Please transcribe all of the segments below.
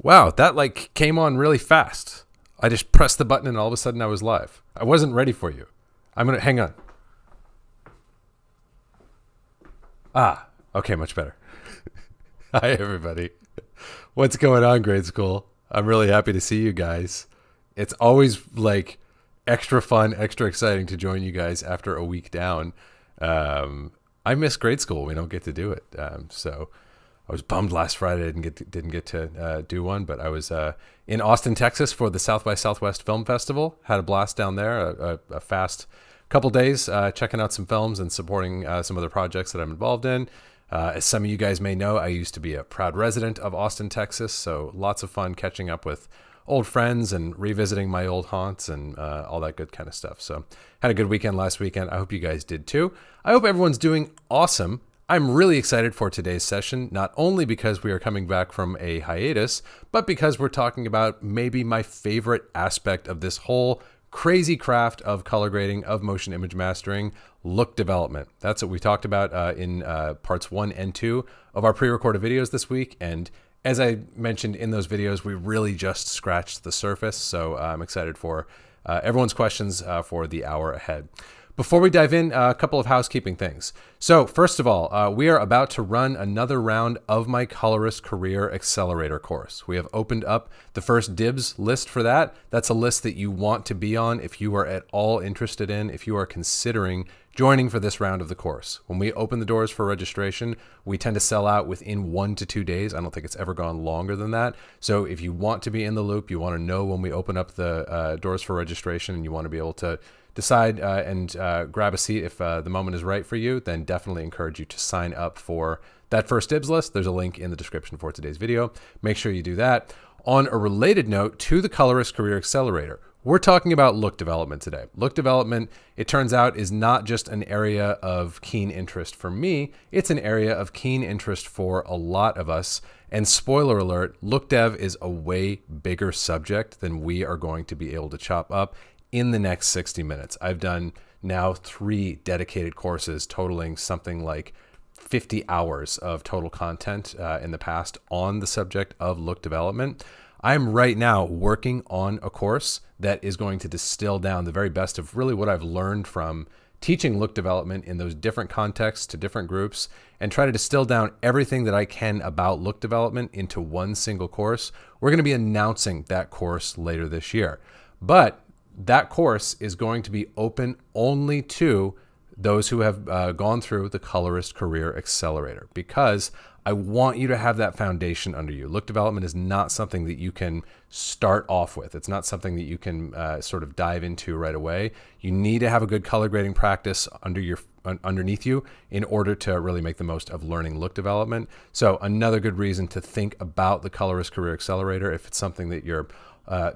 Wow, that like came on really fast. I just pressed the button and all of a sudden I was live. I wasn't ready for you. I'm going to hang on. Okay, much better. Hi, everybody. What's going on, grade school? I'm really happy to see you guys. It's always like extra fun, extra exciting to join you guys after a week down. I miss grade school. We don't get to do it. So I was bummed last Friday. I didn't get to do one, but I was in Austin, Texas for the South by Southwest Film Festival. Had a blast down there. A fast couple days checking out some films and supporting some other projects that I'm involved in. As some of you guys may know, I used to be a proud resident of Austin, Texas. So lots of fun catching up with old friends and revisiting my old haunts and all that good kind of stuff. So had a good weekend last weekend. I hope you guys did too. I hope everyone's doing awesome. I'm really excited for today's session, not only because we are coming back from a hiatus, but because we're talking about maybe my favorite aspect of this whole crazy craft of color grading, of motion image mastering, look development. That's what we talked about in parts 1 and 2 of our pre-recorded videos this week. And as I mentioned in those videos, we really just scratched the surface. So I'm excited for everyone's questions for the hour ahead. Before we dive in, a couple of housekeeping things. So first of all, we are about to run another round of my Colorist Career Accelerator course. We have opened up the first dibs list for that. That's a list that you want to be on if you are at all interested in, if you are considering joining for this round of the course. When we open the doors for registration, we tend to sell out within 1 to 2 days. I don't think it's ever gone longer than that. So if you want to be in the loop, you want to know when we open up the doors for registration and you want to be able to decide and grab a seat if the moment is right for you, then definitely encourage you to sign up for that first dibs list. There's a link in the description for today's video. Make sure you do that. On a related note to the Colorist Career Accelerator, we're talking about look development today. Look development, it turns out, is not just an area of keen interest for me. It's an area of keen interest for a lot of us. And spoiler alert, look dev is a way bigger subject than we are going to be able to chop up in the next 60 minutes. I've done now 3 dedicated courses totaling something like 50 hours of total content in the past on the subject of look development. I'm right now working on a course that is going to distill down the very best of really what I've learned from teaching look development in those different contexts to different groups and try to distill down everything that I can about look development into one single course. We're going to be announcing that course later this year. But that course is going to be open only to those who have gone through the Colorist Career Accelerator, because I want you to have that foundation under you. Look development is not something that you can start off with. It's not something that you can sort of dive into right away. You need to have a good color grading practice underneath you in order to really make the most of learning look development. So another good reason to think about the Colorist Career Accelerator if it's something that you're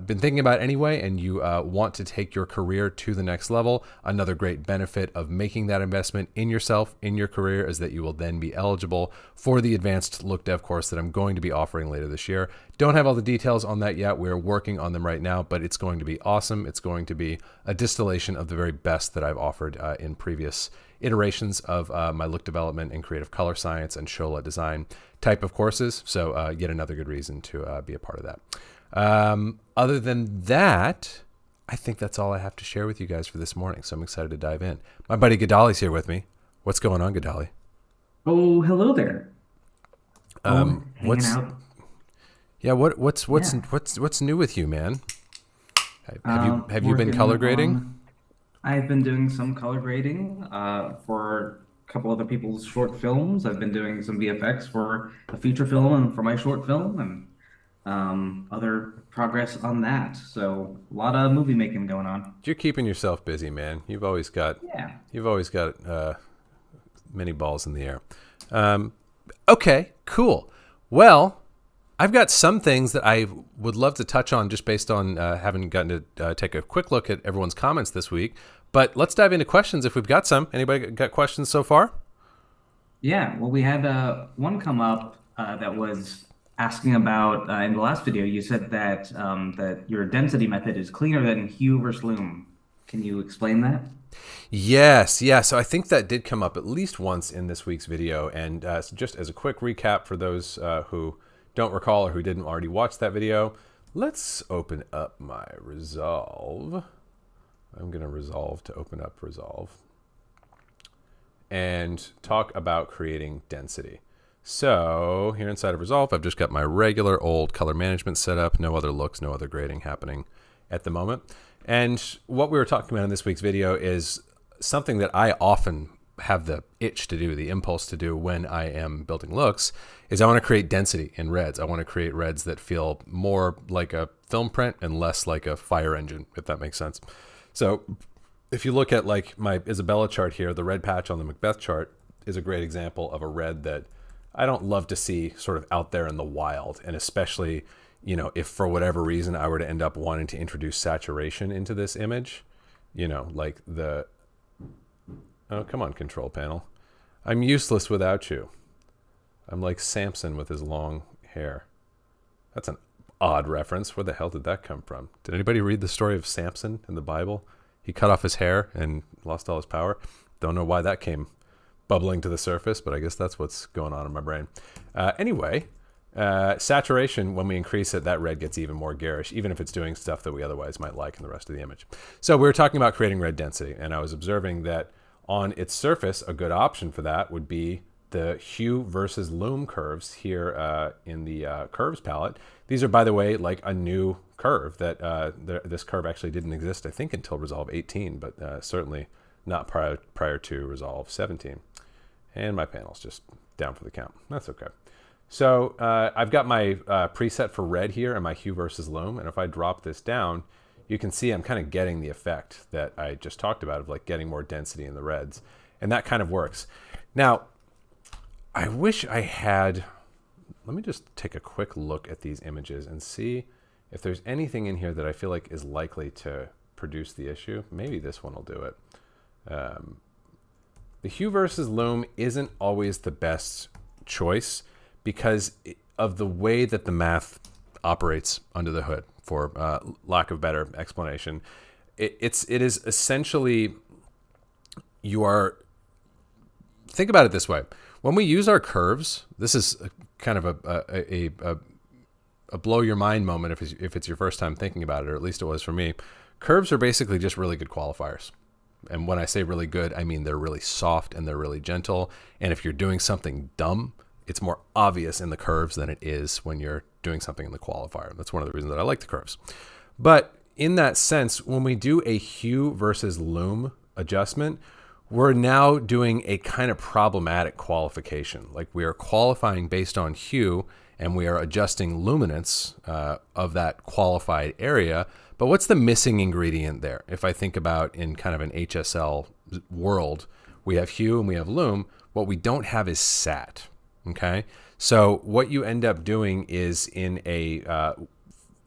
been thinking about anyway and you want to take your career to the next level. Another great benefit of making that investment in yourself, in your career, is that you will then be eligible for the advanced look dev course that I'm going to be offering later this year. Don't have all the details on that yet. We're working on them right now, but it's going to be awesome. It's going to be a distillation of the very best that I've offered in previous iterations of my look development and creative color science and Shola design type of courses. So yet another good reason to be a part of that. Other than that, I think that's all I have to share with you guys for this morning. So I'm excited to dive in. My buddy Gadali's here with me. What's going on, Gadali? Oh, hello there. Hanging out. Yeah, what's new with you, man? Have you been Working color grading? on. I've been doing some color grading for a couple other people's short films. I've been doing some VFX for a feature film and for my short film, and other progress on that. So a lot of movie making going on. You're keeping yourself busy, man. Yeah. You've always got many balls in the air. Okay, cool. Well, I've got some things that I would love to touch on just based on having gotten to take a quick look at everyone's comments this week. But let's dive into questions if we've got some. Anybody got questions so far? Yeah. Well, we had one come up that was asking about in the last video. You said that that your density method is cleaner than hue versus loom. Can you explain that? Yes, yeah. So I think that did come up at least once in this week's video. And so just as a quick recap for those who don't recall or who didn't already watch that video, let's open up my Resolve. I'm going to resolve to open up Resolve and talk about creating density. So here inside of Resolve, I've just got my regular old color management set up, no other looks, no other grading happening at the moment. And what we were talking about in this week's video is something that I often have the itch to do, the impulse to do when I am building looks, is I want to create density in reds. I want to create reds that feel more like a film print and less like a fire engine, if that makes sense. So if you look at like my Isabella chart here, the red patch on the Macbeth chart is a great example of a red that I don't love to see sort of out there in the wild. And especially, you know, if for whatever reason I were to end up wanting to introduce saturation into this image, you know, like the, oh, come on, control panel. I'm useless without you. I'm like Samson with his long hair. That's an odd reference. Where the hell did that come from? Did anybody read the story of Samson in the Bible? He cut off his hair and lost all his power. Don't know why that came bubbling to the surface, but I guess that's what's going on in my brain. Anyway, saturation, when we increase it, that red gets even more garish, even if it's doing stuff that we otherwise might like in the rest of the image. So we were talking about creating red density, and I was observing that on its surface, a good option for that would be the hue versus loom curves here in the curves palette. These are, by the way, like a new curve that this curve actually didn't exist, I think, until Resolve 18, but certainly not prior to Resolve 17. And my panel's just down for the count. That's okay. So I've got my preset for red here and my hue versus loom. And if I drop this down, you can see I'm kind of getting the effect that I just talked about of like getting more density in the reds. And that kind of works. Now, I wish I had, let me just take a quick look at these images and see if there's anything in here that I feel like is likely to produce the issue. Maybe this one will do it. The hue versus loom isn't always the best choice because of the way that the math operates under the hood, for lack of better explanation. It is essentially, you are, think about it this way. When we use our curves, this is kind of a blow your mind moment if it's your first time thinking about it, or at least it was for me. Curves are basically just really good qualifiers. And when I say really good, I mean they're really soft and they're really gentle. And if you're doing something dumb, it's more obvious in the curves than it is when you're doing something in the qualifier. That's one of the reasons that I like the curves. But in that sense, when we do a hue versus loom adjustment, we're now doing a kind of problematic qualification. Like we are qualifying based on hue and we are adjusting luminance of that qualified area. But what's the missing ingredient there? If I think about in kind of an HSL world, we have hue and we have loom. What we don't have is sat, okay? So what you end up doing is in a,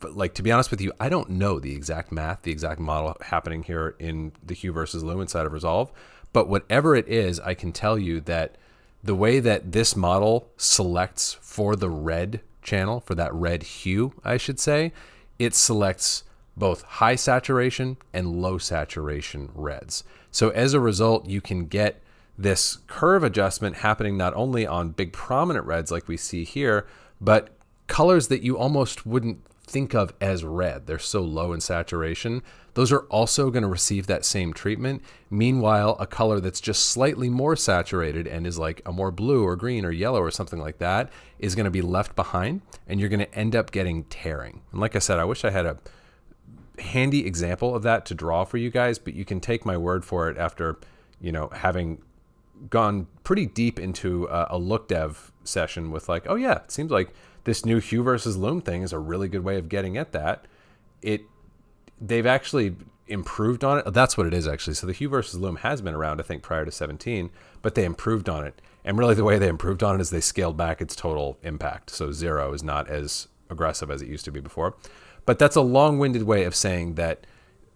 like, to be honest with you, I don't know the exact math, the exact model happening here in the hue versus loom inside of Resolve. But whatever it is, I can tell you that the way that this model selects for the red channel, for that red hue, I should say, it selects both high saturation and low saturation reds. So as a result, you can get this curve adjustment happening not only on big prominent reds like we see here, but colors that you almost wouldn't think of as red. They're so low in saturation. Those are also going to receive that same treatment. Meanwhile, a color that's just slightly more saturated and is like a more blue or green or yellow or something like that is going to be left behind, and you're going to end up getting tearing. And like I said, I wish I had a handy example of that to draw for you guys, but you can take my word for it after, you know, having gone pretty deep into a look dev session with like, oh yeah, it seems like this new hue versus loom thing is a really good way of getting at that. They've actually improved on it. That's what it is actually. So the hue versus loom has been around, I think, prior to 17, but they improved on it. And really the way they improved on it is they scaled back its total impact. So 0 is not as aggressive as it used to be before. But that's a long-winded way of saying that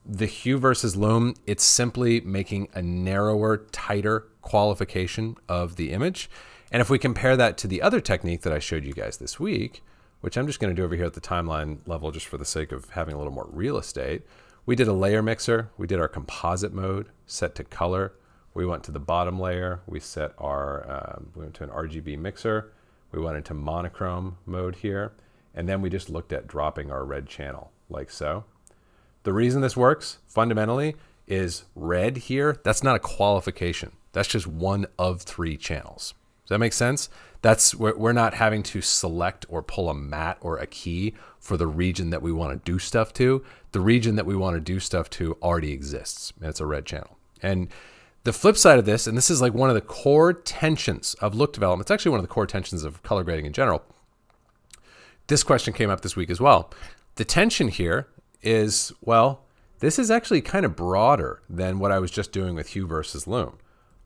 the hue versus loom, it's simply making a narrower, tighter qualification of the image. And if we compare that to the other technique that I showed you guys this week, which I'm just going to do over here at the timeline level just for the sake of having a little more real estate, we did a layer mixer. We did our composite mode, set to color. We went to the bottom layer. We set our, we went to an RGB mixer. We went into monochrome mode here. And then we just looked at dropping our red channel like so. The reason this works fundamentally is red here. That's not a qualification. That's just one of 3 channels. Does that make sense? We're not having to select or pull a mat or a key for the region that we want to do stuff to. The region that we want to do stuff to already exists, and it's a red channel. And the flip side of this, and this is like one of the core tensions of look development, it's actually one of the core tensions of color grading in general. This question came up this week as well. The tension here is, well, this is actually kind of broader than what I was just doing with hue versus lume.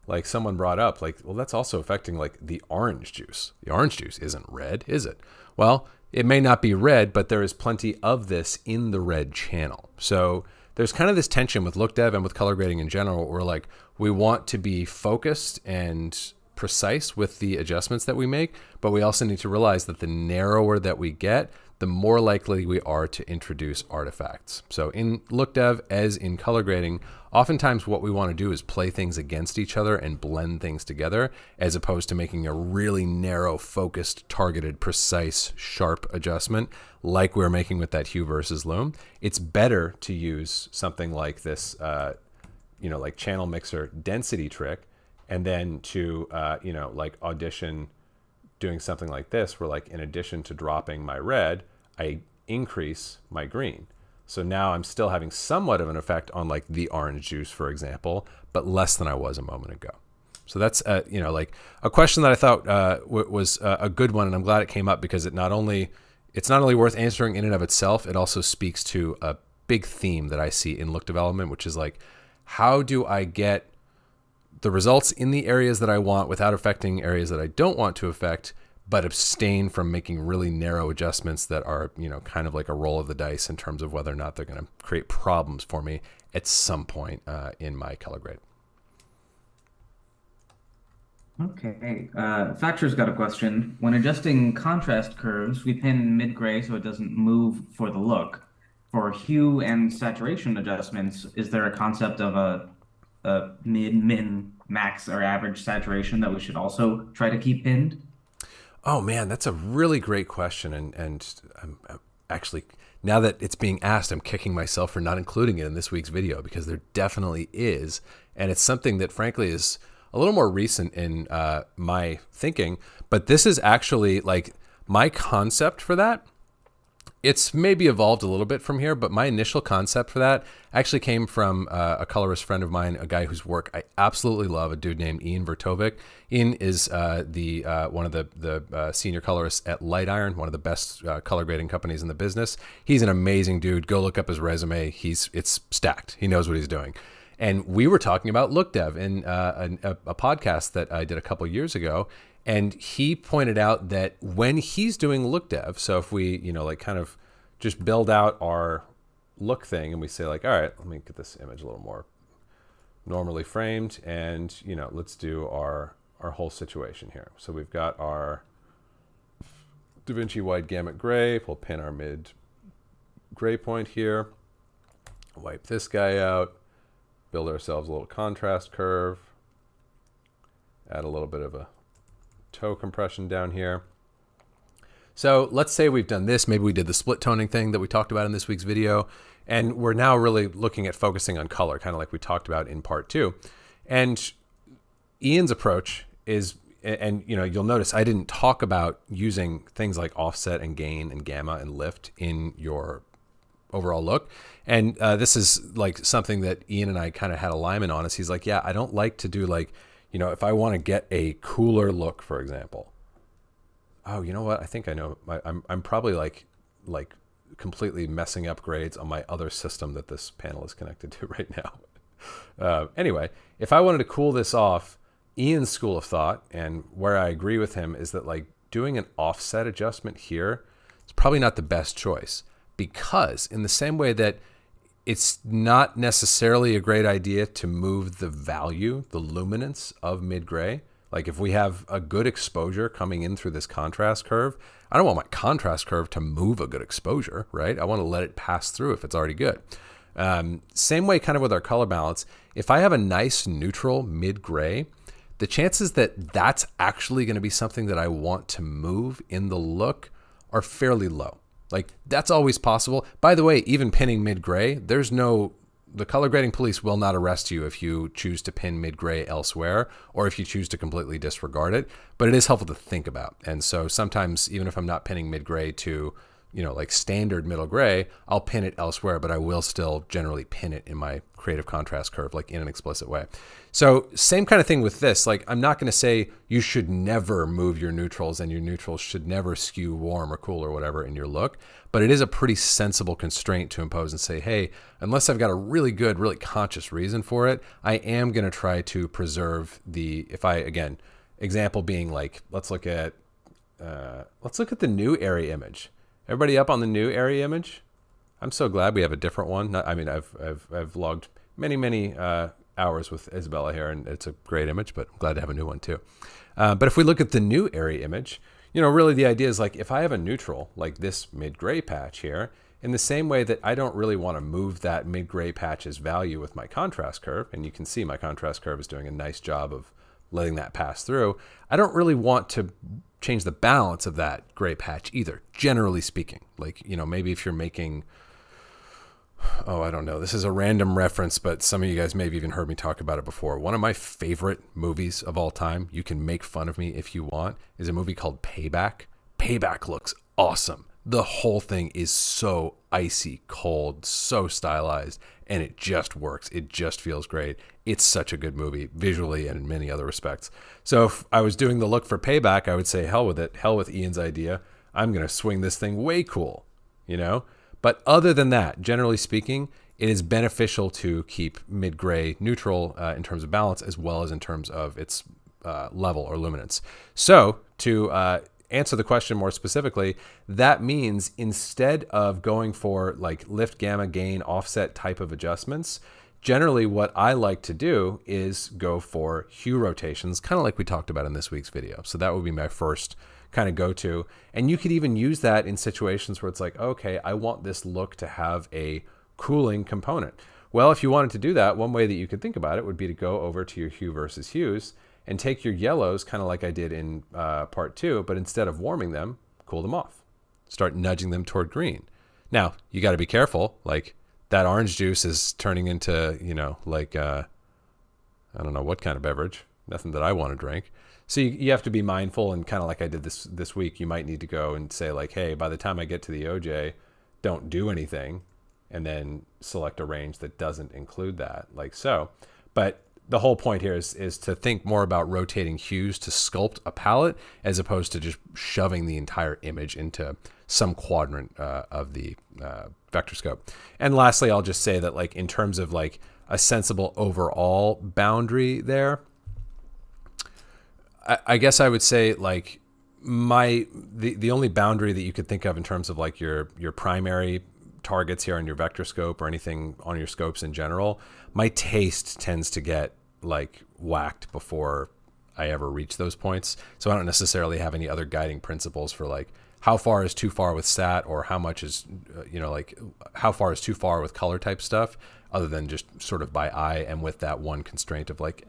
Like someone brought up, like, well, that's also affecting like the orange juice. The orange juice isn't red, is it? Well, it may not be red, but there is plenty of this in the red channel. So there's kind of this tension with look dev and with color grading in general, where like we want to be focused and precise with the adjustments that we make, but we also need to realize that the narrower that we get, the more likely we are to introduce artifacts. So in look dev, as in color grading, oftentimes what we want to do is play things against each other and blend things together, as opposed to making a really narrow, focused, targeted, precise, sharp adjustment like we're making with that hue versus lume. It's better to use something like this, like channel mixer density trick, and then to, like audition doing something like this, where like in addition to dropping my red, I increase my green. So now I'm still having somewhat of an effect on like the orange juice, for example, but less than I was a moment ago. So that's, like a question that I thought was a good one. And I'm glad it came up, because it's not only worth answering in and of itself, it also speaks to a big theme that I see in look development, which is like, how do I get the results in the areas that I want without affecting areas that I don't want to affect, but abstain from making really narrow adjustments that are, kind of like a roll of the dice in terms of whether or not they're going to create problems for me at some point in my color grade. Okay. Thatcher's got a question. When adjusting contrast curves, we pin mid-gray so it doesn't move for the look. For hue and saturation adjustments, is there a concept of a mid, min, max, or average saturation that we should also try to keep pinned? Oh man, that's a really great question. And I'm actually, now that it's being asked, I'm kicking myself for not including it in this week's video, because there definitely is. And it's something that frankly is a little more recent in my thinking, but this is actually like my concept for that. It's maybe evolved a little bit from here, but my initial concept for that actually came from a colorist friend of mine, a guy whose work I absolutely love, a dude named Ian Vertovik. Ian is one of the senior colorists at Light Iron, one of the best color grading companies in the business. He's an amazing dude. Go look up his resume. It's stacked. He knows what he's doing. And we were talking about look dev in a podcast that I did a couple years ago. And he pointed out that when he's doing look dev, so if we, kind of just build out our look thing and we say like, all right, let me get this image a little more normally framed, and, let's do our whole situation here. So we've got our DaVinci wide gamut gray. We'll pin our mid gray point here, wipe this guy out, build ourselves a little contrast curve, add a little bit of a toe compression down here. So let's say we've done this. Maybe we did the split toning thing that we talked about in this week's video, and we're now really looking at focusing on color, kind of like we talked about in part 2. And Ian's approach is, and you'll notice I didn't talk about using things like offset and gain and gamma and lift in your overall look. And this is like something that Ian and I kind of had alignment on. Is he's like, yeah, I don't like to do like, if I want to get a cooler look, for example. Oh, you know what? I think I know. I'm probably like completely messing up grades on my other system that this panel is connected to right now. Anyway, if I wanted to cool this off, Ian's school of thought, and where I agree with him, is that like doing an offset adjustment here is probably not the best choice, because in the same way that it's not necessarily a great idea to move the value, the luminance of mid-gray. Like if we have a good exposure coming in through this contrast curve, I don't want my contrast curve to move a good exposure, right? I want to let it pass through if it's already good. Same way kind of with our color balance. If I have a nice neutral mid-gray, the chances that that's actually going to be something that I want to move in the look are fairly low. Like, that's always possible. By the way, even pinning mid-gray, the color grading police will not arrest you if you choose to pin mid-gray elsewhere or if you choose to completely disregard it, but it is helpful to think about. And so sometimes, even if I'm not pinning mid-gray to, like standard middle gray, I'll pin it elsewhere, but I will still generally pin it in my creative contrast curve, like in an explicit way. So same kind of thing with this. Like, I'm not going to say you should never move your neutrals and your neutrals should never skew warm or cool or whatever in your look, but it is a pretty sensible constraint to impose and say, hey, unless I've got a really good, really conscious reason for it, I am going to try to preserve again, example being like, let's look at the new area image. Everybody up on the new area image? I'm so glad we have a different one. I've logged many hours with Isabella here, and it's a great image, but I'm glad to have a new one too. But if we look at the new area image, really the idea is like, if I have a neutral, like this mid-gray patch here, in the same way that I don't really want to move that mid-gray patch's value with my contrast curve, and you can see my contrast curve is doing a nice job of letting that pass through, I don't really want to change the balance of that gray patch either, generally speaking. Like, maybe if you're making, I don't know, this is a random reference, but some of you guys may have even heard me talk about it before. One of my favorite movies of all time, you can make fun of me if you want, is a movie called Payback. Payback looks awesome. The whole thing is so icy cold, so stylized, and it just works. It just feels great. It's such a good movie, visually and in many other respects. So if I was doing the look for Payback, I would say, hell with it. Hell with Ian's idea. I'm going to swing this thing way cool, But other than that, generally speaking, it is beneficial to keep mid-gray neutral in terms of balance, as well as in terms of its level or luminance. So to answer the question more specifically, that means instead of going for like lift, gamma, gain, offset type of adjustments, generally what I like to do is go for hue rotations, kind of like we talked about in this week's video. So that would be my first kind of go-to. And you could even use that in situations where it's like, okay, I want this look to have a cooling component. Well, if you wanted to do that, one way that you could think about it would be to go over to your hue versus hues and take your yellows, kind of like I did in part 2, but instead of warming them, cool them off. Start nudging them toward green. Now, you got to be careful. Like, that orange juice is turning into, I don't know what kind of beverage. Nothing that I want to drink. So you have to be mindful, and kind of like I did this week, you might need to go and say like, hey, by the time I get to the OJ, don't do anything, and then select a range that doesn't include that, like so. But the whole point here is to think more about rotating hues to sculpt a palette as opposed to just shoving the entire image into some quadrant of the vector scope. And lastly, I'll just say that like in terms of like a sensible overall boundary there, I guess I would say like the only boundary that you could think of in terms of like your primary targets here on your vector scope or anything on your scopes in general, my taste tends to get like whacked before I ever reach those points. So I don't necessarily have any other guiding principles for like how far is too far with sat, or how much is, like how far is too far with color type stuff, other than just sort of by eye and with that one constraint of like,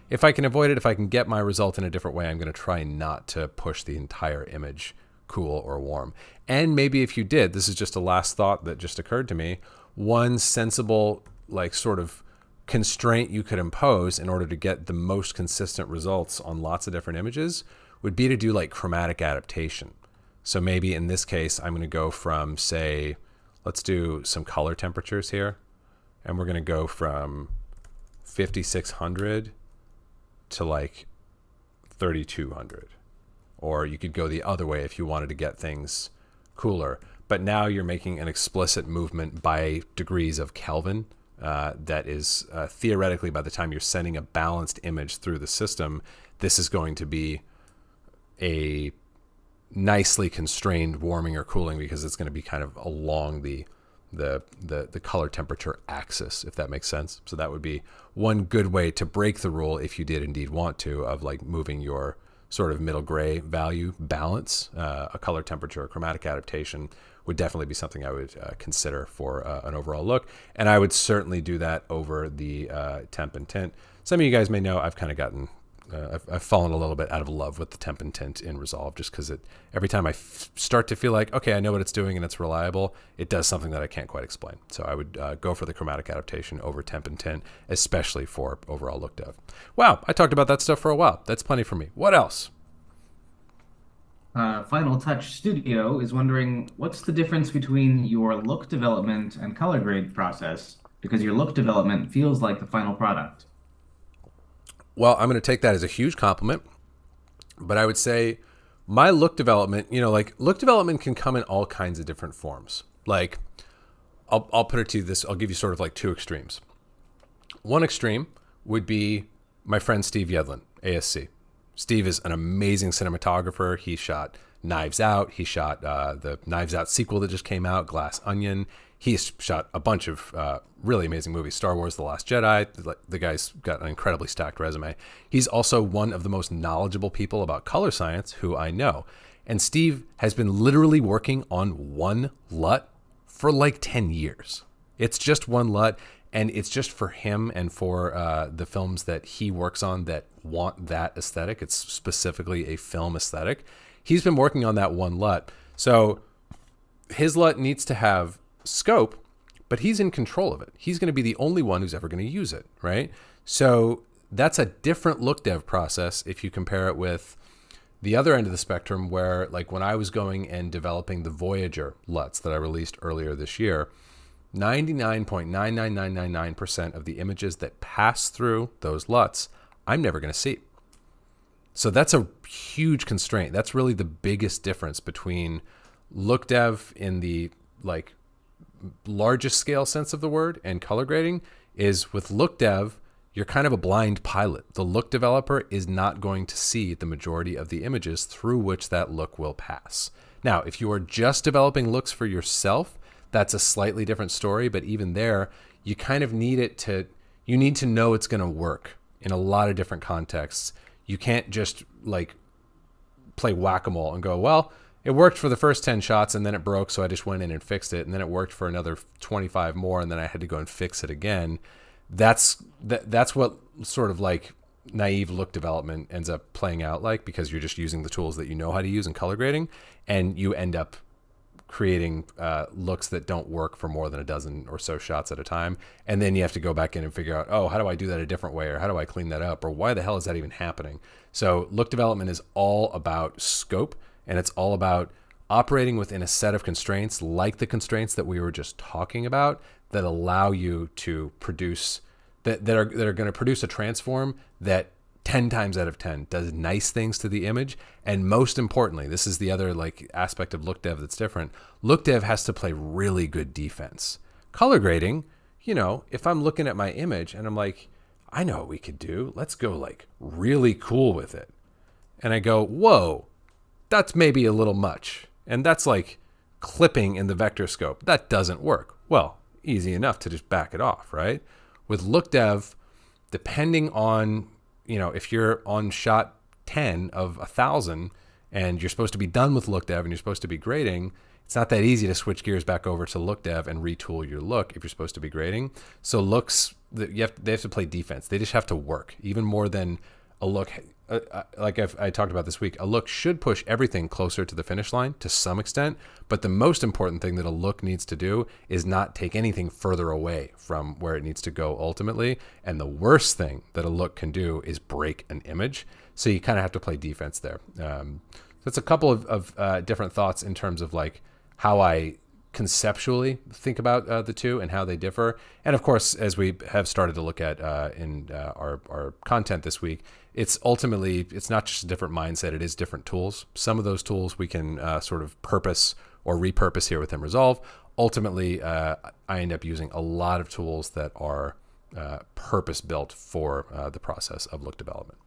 if I can avoid it, if I can get my result in a different way, I'm going to try not to push the entire image cool or warm. And maybe if you did, this is just a last thought that just occurred to me, one sensible like sort of constraint you could impose in order to get the most consistent results on lots of different images would be to do like chromatic adaptation. So maybe in this case, I'm going to go from, say, let's do some color temperatures here. And we're going to go from 5600 to like 3200. Or you could go the other way if you wanted to get things cooler. But now you're making an explicit movement by degrees of Kelvin. That is theoretically, by the time you're sending a balanced image through the system, this is going to be a nicely constrained warming or cooling, because it's going to be kind of along the color temperature axis, if that makes sense. So that would be one good way to break the rule, if you did indeed want to, of like moving your sort of middle gray value balance. A color temperature or chromatic adaptation would definitely be something I would consider for an overall look. And I would certainly do that over the temp and tint. Some of you guys may know I've kind of gotten I've fallen a little bit out of love with the temp and tint in Resolve, just because every time I start to feel like, okay, I know what it's doing and it's reliable, it does something that I can't quite explain. So I would go for the chromatic adaptation over temp and tint, especially for overall look dev. Wow, I talked about that stuff for a while. That's plenty for me. What else? Final Touch Studio is wondering what's the difference between your look development and color grade process, because your look development feels like the final product. Well, I'm going to take that as a huge compliment, but I would say my look development, like look development can come in all kinds of different forms. Like I'll put it to you this, I'll give you sort of like two extremes. One extreme would be my friend Steve Yedlin, ASC. Steve is an amazing cinematographer. He shot Knives Out. He shot the Knives Out sequel that just came out, Glass Onion. He's shot a bunch of really amazing movies. Star Wars: The Last Jedi. The guy's got an incredibly stacked resume. He's also one of the most knowledgeable people about color science who I know. And Steve has been literally working on one LUT for like 10 years. It's just one LUT, and it's just for him and for the films that he works on that want that aesthetic. It's specifically a film aesthetic. He's been working on that one LUT. So his LUT needs to have scope, but he's in control of it. He's going to be the only one who's ever going to use it, right? So that's a different look dev process if you compare it with the other end of the spectrum, where like when I was going and developing the Voyager LUTs that I released earlier this year, 99.99999% of the images that pass through those LUTs, I'm never going to see. So that's a huge constraint. That's really the biggest difference between look dev in the like largest scale sense of the word and color grading is with look dev, you're kind of a blind pilot. The look developer is not going to see the majority of the images through which that look will pass. Now, if you are just developing looks for yourself, that's a slightly different story, but even there, you kind of need you need to know it's going to work in a lot of different contexts. You can't just like play whack-a-mole and go, well, it worked for the first 10 shots and then it broke, so I just went in and fixed it, and then it worked for another 25 more, and then I had to go and fix it again. That's what sort of like naive look development ends up playing out like, because you're just using the tools that you know how to use in color grading, and you end up creating looks that don't work for more than a dozen or so shots at a time. And then you have to go back in and figure out, oh, how do I do that a different way? Or how do I clean that up? Or why the hell is that even happening? So look development is all about scope, and it's all about operating within a set of constraints, like the constraints that we were just talking about, that allow you to produce, that are going to produce a transform that 10 times out of 10 does nice things to the image. And most importantly, this is the other like aspect of look dev that's different. Look dev has to play really good defense. Color grading, if I'm looking at my image and I'm like, I know what we could do. Let's go like really cool with it. And I go, whoa, that's maybe a little much. And that's like clipping in the vector scope. That doesn't work. Well, easy enough to just back it off, right? With look dev, depending on, if you're on shot 10 of 1,000 and you're supposed to be done with look dev and you're supposed to be grading, it's not that easy to switch gears back over to look dev and retool your look if you're supposed to be grading. So looks, they have to play defense. They just have to work even more than a look. Like I talked about this week, a look should push everything closer to the finish line to some extent, but the most important thing that a look needs to do is not take anything further away from where it needs to go ultimately. And the worst thing that a look can do is break an image. So you kind of have to play defense there. That's a couple of different thoughts in terms of like how I conceptually think about the two and how they differ. And of course, as we have started to look at in our content this week, it's not just a different mindset, it is different tools. Some of those tools we can sort of purpose or repurpose here within Resolve. Ultimately, I end up using a lot of tools that are purpose-built for the process of look development.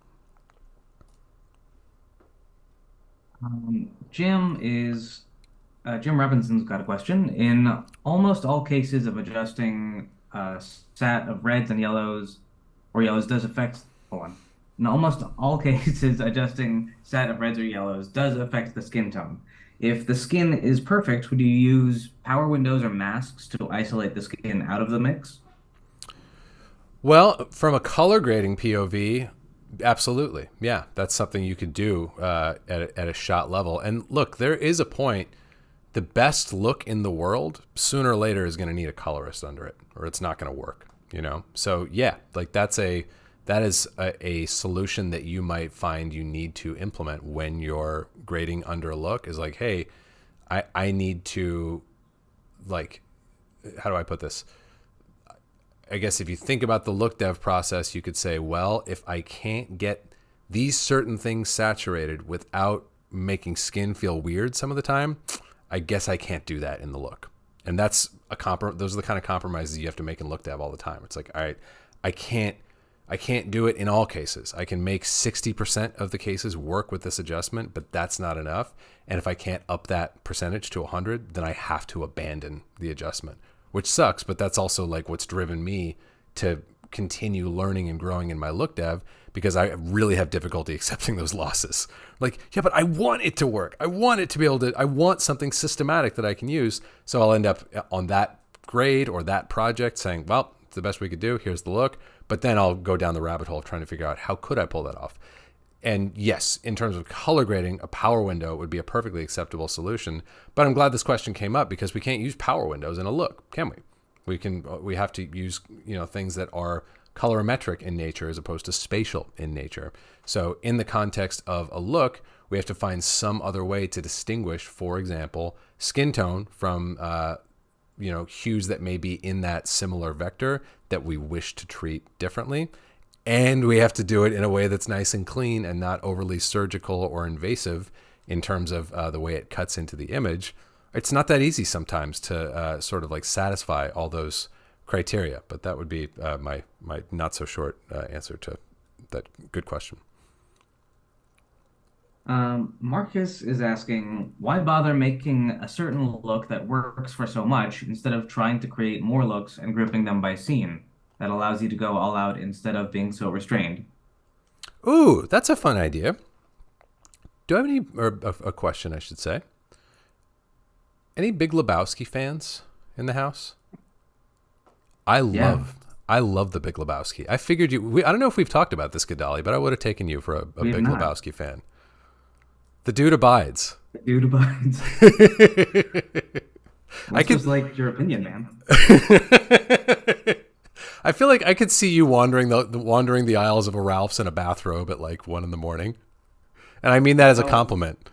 Jim Robinson's got a question. In almost all cases of adjusting sat of reds and yellows, or yellows does affect, hold on. In almost all cases, adjusting sat of reds or yellows does affect the skin tone. If the skin is perfect, would you use power windows or masks to isolate the skin out of the mix? Well, from a color grading POV, Absolutely. Yeah, that's something you could do at a shot level. And look, there is a point. The best look in the world, sooner or later, is going to need a colorist under it, or it's not going to work. So yeah, like that is a solution that you might find you need to implement when you're grading under a look. Is like, hey, I need to, like, how do I put this? I guess if you think about the look dev process, you could say, well, if I can't get these certain things saturated without making skin feel weird some of the time, I guess I can't do that in the look. And those are the kind of compromises you have to make in look dev all the time. It's like, all right, I can't do it in all cases. I can make 60% of the cases work with this adjustment, but that's not enough. And if I can't up that percentage to 100, then I have to abandon the adjustment, which sucks, but that's also like what's driven me to continue learning and growing in my look dev, because I really have difficulty accepting those losses. Like, yeah, but I want it to work. I want it to be able to, I want something systematic that I can use. So I'll end up on that grade or that project saying, well, it's the best we could do. Here's the look. But then I'll go down the rabbit hole of trying to figure out how could I pull that off. And yes, in terms of color grading, a power window would be a perfectly acceptable solution. But I'm glad this question came up, because we can't use power windows in a look, can we? We have to use, things that are colorimetric in nature as opposed to spatial in nature. So in the context of a look, we have to find some other way to distinguish, for example, skin tone from hues that may be in that similar vector that we wish to treat differently. And we have to do it in a way that's nice and clean and not overly surgical or invasive in terms of the way it cuts into the image. It's not that easy sometimes to sort of like satisfy all those criteria, but that would be my not so short answer to that good question. Marcus is asking, why bother making a certain look that works for so much instead of trying to create more looks and grouping them by scene that allows you to go all out instead of being so restrained? Ooh, that's a fun idea. Do I have any, or a question, I should say? Any Big Lebowski fans in the house? I love the Big Lebowski. I figured I don't know if we've talked about this, Gadali, but I would have taken you for a Big Lebowski fan. The dude abides. The dude abides. I could like your opinion, man. I feel like I could see you wandering the aisles of a Ralph's in a bathrobe at like 1 a.m. And I mean that as a compliment.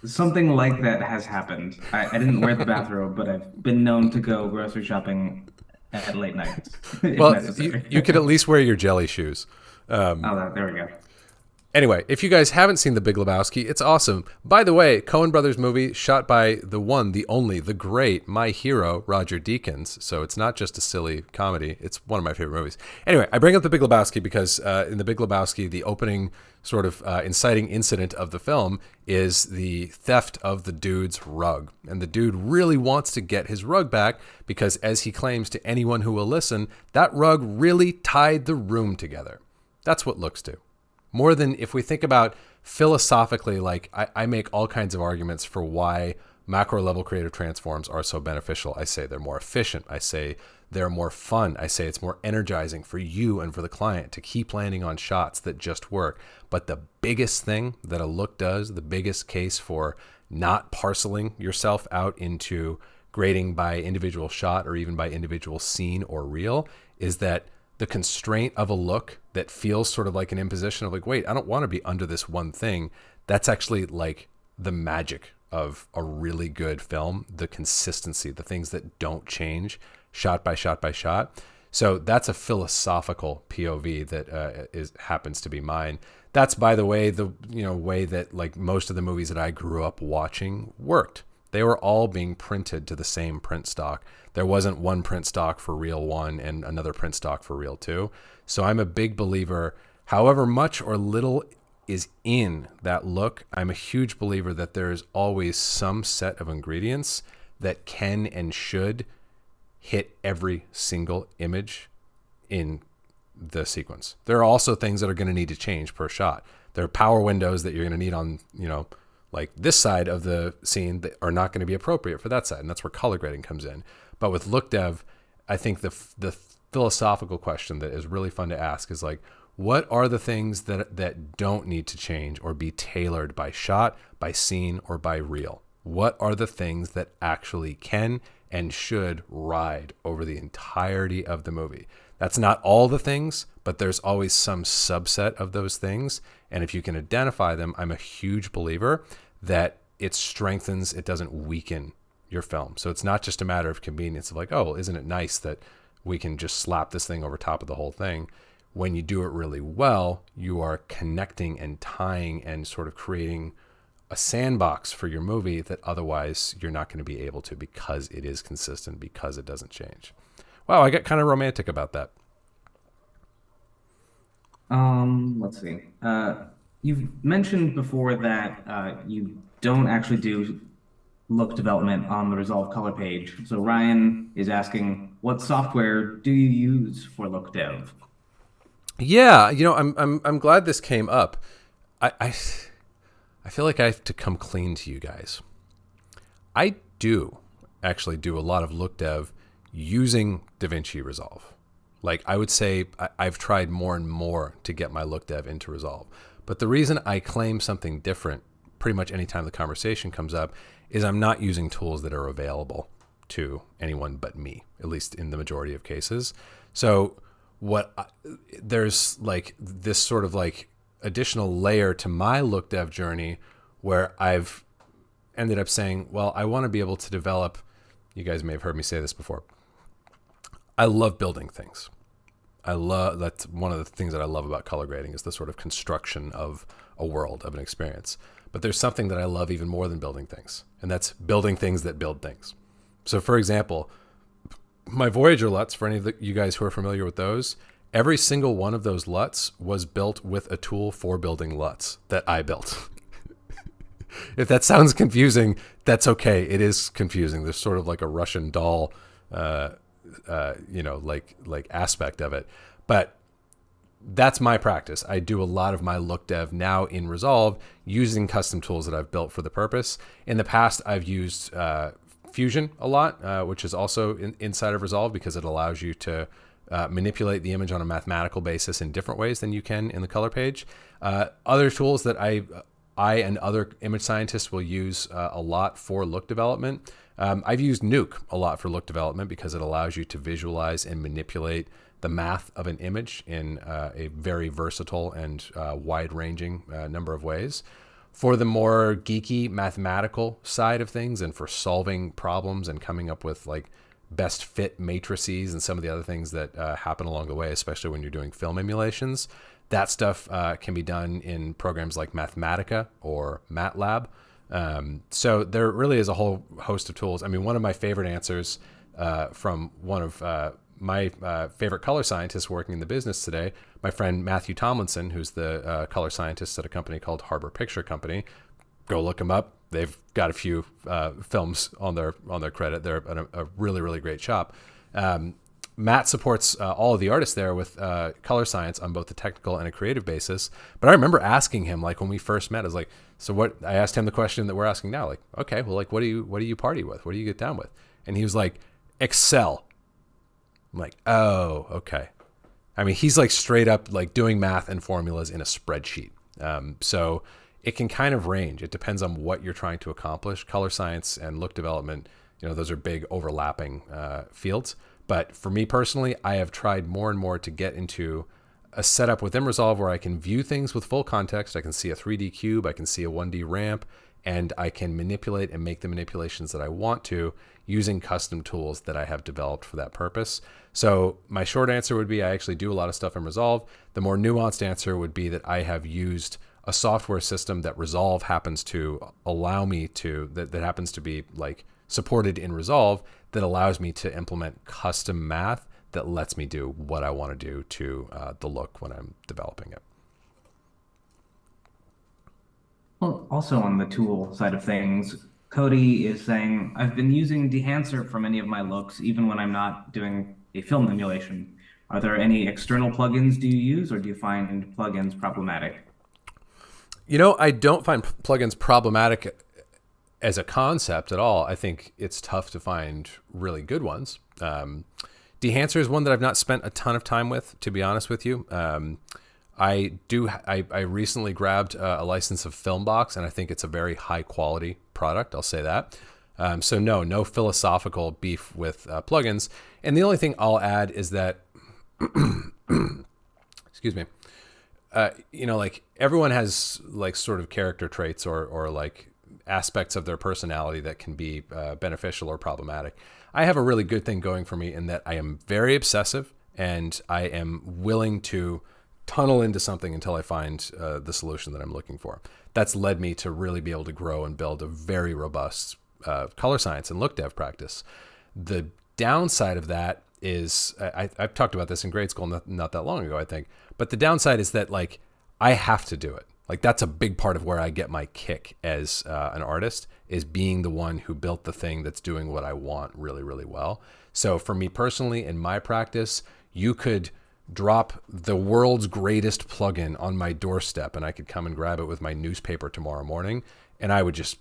Something like that has happened. I didn't wear the bathrobe, but I've been known to go grocery shopping at late nights. Well, you could at least wear your jelly shoes. There we go. Anyway, if you guys haven't seen The Big Lebowski, it's awesome. By the way, Coen Brothers movie shot by the one, the only, the great, my hero, Roger Deakins. So it's not just a silly comedy. It's one of my favorite movies. Anyway, I bring up The Big Lebowski because in The Big Lebowski, the opening sort of inciting incident of the film is the theft of the dude's rug. And the dude really wants to get his rug back because, as he claims to anyone who will listen, that rug really tied the room together. That's what looks do. More than, if we think about philosophically, like I make all kinds of arguments for why macro level creative transforms are so beneficial. I say they're more efficient. I say they're more fun. I say it's more energizing for you and for the client to keep landing on shots that just work. But the biggest thing that a look does, the biggest case for not parceling yourself out into grading by individual shot or even by individual scene or reel, is that the constraint of a look that feels sort of like an imposition of like, wait, I don't want to be under this one thing. That's actually like the magic of a really good film, the consistency, the things that don't change shot by shot by shot. So that's a philosophical POV that happens to be mine. That's, by the way, the way that like most of the movies that I grew up watching worked. They were all being printed to the same print stock. There wasn't one print stock for reel 1 and another print stock for reel 2. So I'm a big believer, however much or little is in that look, I'm a huge believer that there is always some set of ingredients that can and should hit every single image in the sequence. There are also things that are going to need to change per shot. There are power windows that you're going to need on, like this side of the scene that are not going to be appropriate for that side. And that's where color grading comes in. But with look dev, I think the philosophical question that is really fun to ask is like, What are the things that don't need to change or be tailored by shot, by scene, or by reel? What are the things that actually can and should ride over the entirety of the movie? That's not all the things, but there's always some subset of those things. And if you can identify them, I'm a huge believer that it strengthens, it doesn't weaken your film. So it's not just a matter of convenience of like, oh, well, isn't it nice that we can just slap this thing over top of the whole thing? When you do it really well, you are connecting and tying and sort of creating a sandbox for your movie that otherwise you're not going to be able to, because it is consistent, because it doesn't change. Wow, I got kind of romantic about that. Let's see. You've mentioned before that you don't actually do look development on the Resolve color page. So Ryan is asking, what software do you use for look dev? Yeah, I'm glad this came up. I feel like I have to come clean to you guys. I do actually do a lot of look dev using DaVinci Resolve. Like, I would say I've tried more and more to get my look dev into Resolve. But the reason I claim something different pretty much anytime the conversation comes up is I'm not using tools that are available to anyone but me, at least in the majority of cases. So there's like this sort of like additional layer to my look dev journey where I've ended up saying, well, I want to be able to develop, you guys may have heard me say this before, I love building things. That's one of the things that I love about color grading, is the sort of construction of a world, of an experience. But there's something that I love even more than building things, and that's building things that build things. So for example, my Voyager LUTs, for any of you guys who are familiar with those, every single one of those LUTs was built with a tool for building LUTs that I built. If that sounds confusing, that's okay. It is confusing. There's sort of like a Russian doll, like aspect of it. But that's my practice. I do a lot of my look dev now in Resolve using custom tools that I've built for the purpose. In the past, I've used Fusion a lot, which is also inside of Resolve, because it allows you to manipulate the image on a mathematical basis in different ways than you can in the color page. Other tools that I and other image scientists will use a lot for look development. I've used Nuke a lot for look development because it allows you to visualize and manipulate the math of an image in a very versatile and wide-ranging number of ways. For the more geeky mathematical side of things, and for solving problems and coming up with like best fit matrices and some of the other things that happen along the way, especially when you're doing film emulations, that stuff can be done in programs like Mathematica or MATLAB. So there really is a whole host of tools. I mean, one of my favorite answers from one of my favorite color scientists working in the business today, my friend Matthew Tomlinson, who's the color scientist at a company called Harbor Picture Company. Go look them up. They've got a few films on their credit. They're a really, really great shop. Matt supports all of the artists there with color science on both the technical and a creative basis. But I remember asking him, like, when we first met, I was like, so what? I asked him the question that we're asking now, like, okay, well, like, what do you party with? What do you get down with? And he was like, Excel. I'm like, oh, okay. I mean, he's like straight up like doing math and formulas in a spreadsheet. So it can kind of range. It depends on what you're trying to accomplish. Color science and look development, those are big overlapping fields. But for me personally, I have tried more and more to get into a setup within Resolve where I can view things with full context. I can see a 3D cube, I can see a 1D ramp, and I can manipulate and make the manipulations that I want to using custom tools that I have developed for that purpose. So my short answer would be I actually do a lot of stuff in Resolve. The more nuanced answer would be that I have used a software system that Resolve happens to allow me to, that happens to be like supported in Resolve, that allows me to implement custom math that lets me do what I want to do to the look when I'm developing it. Well, also on the tool side of things, Cody is saying, I've been using Dehancer for many of my looks, even when I'm not doing a film emulation. Are there any external plugins do you use, or do you find plugins problematic? I don't find plugins problematic as a concept at all. I think it's tough to find really good ones. Dehancer is one that I've not spent a ton of time with, to be honest with you. I recently grabbed a license of Filmbox, and I think it's a very high quality product. I'll say that. So no philosophical beef with plugins. And the only thing I'll add is that, excuse me, like everyone has like sort of character traits or like aspects of their personality that can be beneficial or problematic. I have a really good thing going for me in that I am very obsessive and I am willing to tunnel into something until I find the solution that I'm looking for. That's led me to really be able to grow and build a very robust color science and look dev practice. The downside of that is, I've talked about this in grade school not that long ago, I think, but the downside is that like I have to do it. Like that's a big part of where I get my kick as an artist, is being the one who built the thing that's doing what I want really, really well. So for me personally, in my practice, you could drop the world's greatest plugin on my doorstep and I could come and grab it with my newspaper tomorrow morning and I would just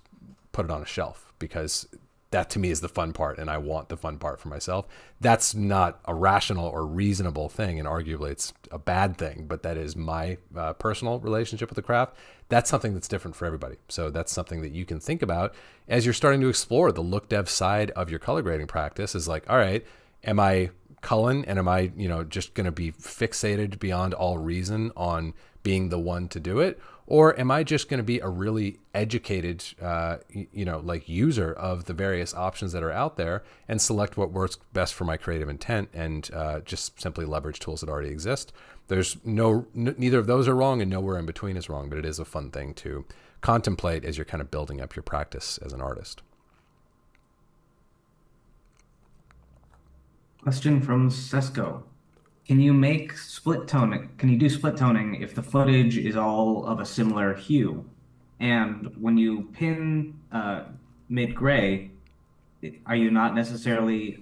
put it on a shelf, because that to me is the fun part and I want the fun part for myself. That's not a rational or reasonable thing, and arguably it's a bad thing, but that is my personal relationship with the craft. That's something that's different for everybody. So that's something that you can think about as you're starting to explore the look dev side of your color grading practice. Is like, all right, am I culling and am I, just going to be fixated beyond all reason on being the one to do it? Or am I just going to be a really educated, like user of the various options that are out there and select what works best for my creative intent and just simply leverage tools that already exist? There's neither of those are wrong and nowhere in between is wrong, but it is a fun thing to contemplate as you're kind of building up your practice as an artist. Question from Sesko. Can you make split toning? Can you do split toning if the footage is all of a similar hue? And when you pin mid-gray, are you not necessarily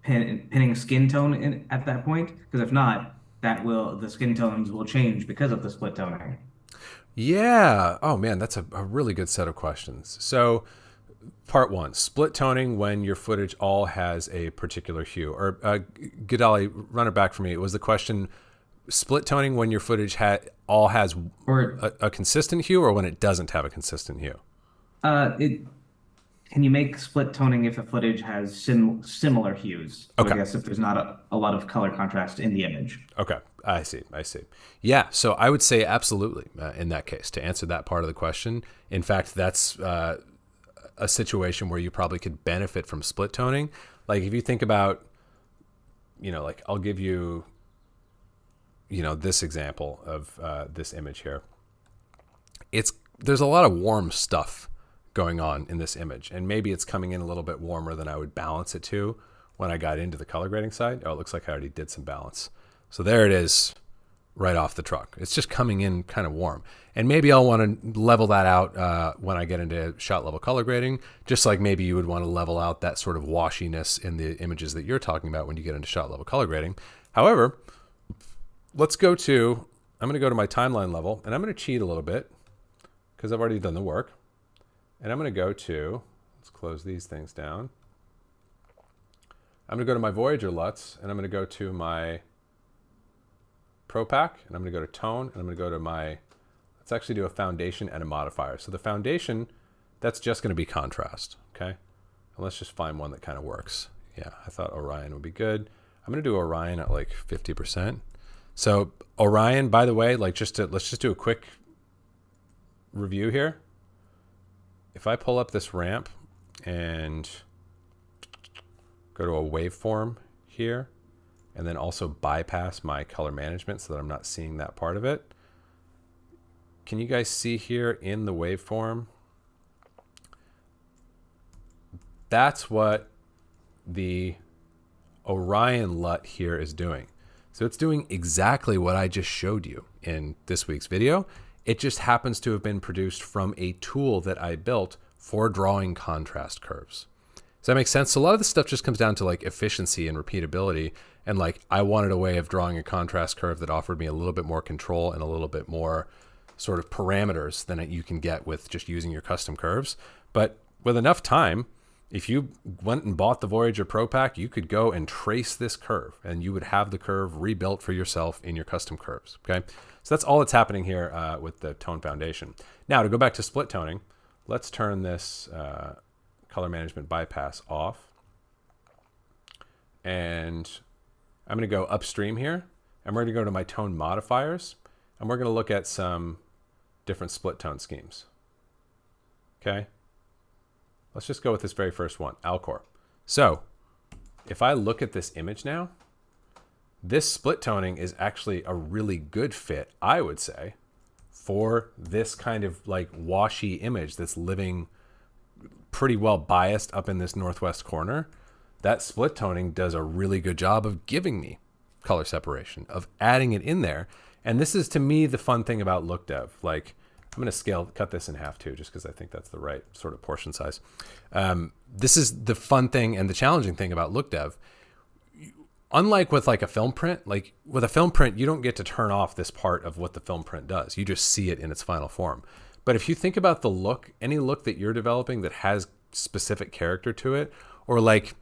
pinning skin tone at that point? Because if not, the skin tones will change because of the split toning. Yeah. Oh man, that's a really good set of questions. So part one, split toning when your footage all has a particular hue. Or Gadali, run it back for me. It was the question, split toning when your footage all has a consistent hue, or when it doesn't have a consistent hue? Can you make split toning if the footage has similar hues? So Okay. I guess if there's not a lot of color contrast in the image. Okay, I see. Yeah, so I would say absolutely in that case, to answer that part of the question. In fact, that's a situation where you probably could benefit from split toning. Like if you think about, like I'll give you, this example of this image here. There's a lot of warm stuff going on in this image, and maybe it's coming in a little bit warmer than I would balance it to when I got into the color grading side. Oh, it looks like I already did some balance. So there it is right off the truck. It's just coming in kind of warm. And maybe I'll want to level that out when I get into shot level color grading, just like maybe you would want to level out that sort of washiness in the images that you're talking about when you get into shot level color grading. However, I'm going to go to my timeline level, and I'm going to cheat a little bit because I've already done the work. And I'm going to go to, let's close these things down. I'm going to go to my Voyager LUTs, and I'm going to go to my Pro Pack, and I'm going to go to Tone, and I'm going to go to let's actually do a foundation and a modifier. So the foundation, that's just going to be contrast, okay? And let's just find one that kind of works. Yeah, I thought Orion would be good. I'm going to do Orion at like 50%. So Orion, by the way, let's just do a quick review here. If I pull up this ramp and go to a waveform here, and then also bypass my color management so that I'm not seeing that part of it. Can you guys see here in the waveform? That's what the Orion LUT here is doing. So it's doing exactly what I just showed you in this week's video. It just happens to have been produced from a tool that I built for drawing contrast curves. Does that make sense? So a lot of this stuff just comes down to like efficiency and repeatability. And like I wanted a way of drawing a contrast curve that offered me a little bit more control and a little bit more sort of parameters than you can get with just using your custom curves. But with enough time, If you went and bought the Voyager Pro Pack, you could go and trace this curve, and you would have the curve rebuilt for yourself in your custom curves. Okay, so that's all that's happening here with the tone foundation. Now, to go back to split toning, let's turn this color management bypass off, and I'm going to go upstream here, and we're going to go to my tone modifiers, and we're going to look at some different split tone schemes. Okay. Let's just go with this very first one, Alcor. So if I look at this image now, this split toning is actually a really good fit, I would say, for this kind of like washy image that's living pretty well biased up in this northwest corner. That split toning does a really good job of giving me color separation, of adding it in there. And this is, to me, the fun thing about look dev. Like, I'm going to cut this in half too, just because I think that's the right sort of portion size. This is the fun thing and the challenging thing about look dev. Unlike with like a film print, like with a film print, you don't get to turn off this part of what the film print does. You just see it in its final form. But if you think about the look, any look that you're developing that has specific character to it, or like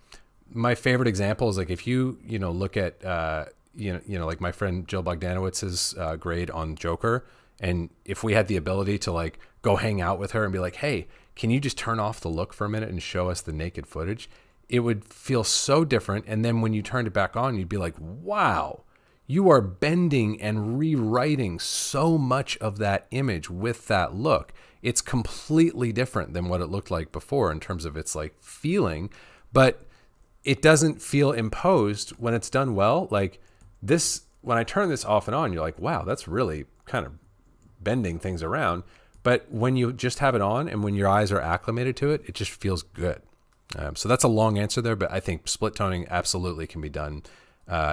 my favorite example is like if you look at like my friend Jill Bogdanowicz's grade on Joker. And if we had the ability to like go hang out with her and be like, hey, can you just turn off the look for a minute and show us the naked footage? It would feel so different. And then when you turned it back on, you'd be like, wow, you are bending and rewriting so much of that image with that look. It's completely different than what it looked like before in terms of its like feeling, but it doesn't feel imposed when it's done well. Like this, when I turn this off and on, you're like, wow, that's really kind of bending things around. But when you just have it on and when your eyes are acclimated to it, it just feels good. So that's a long answer there, but I think split toning absolutely can be done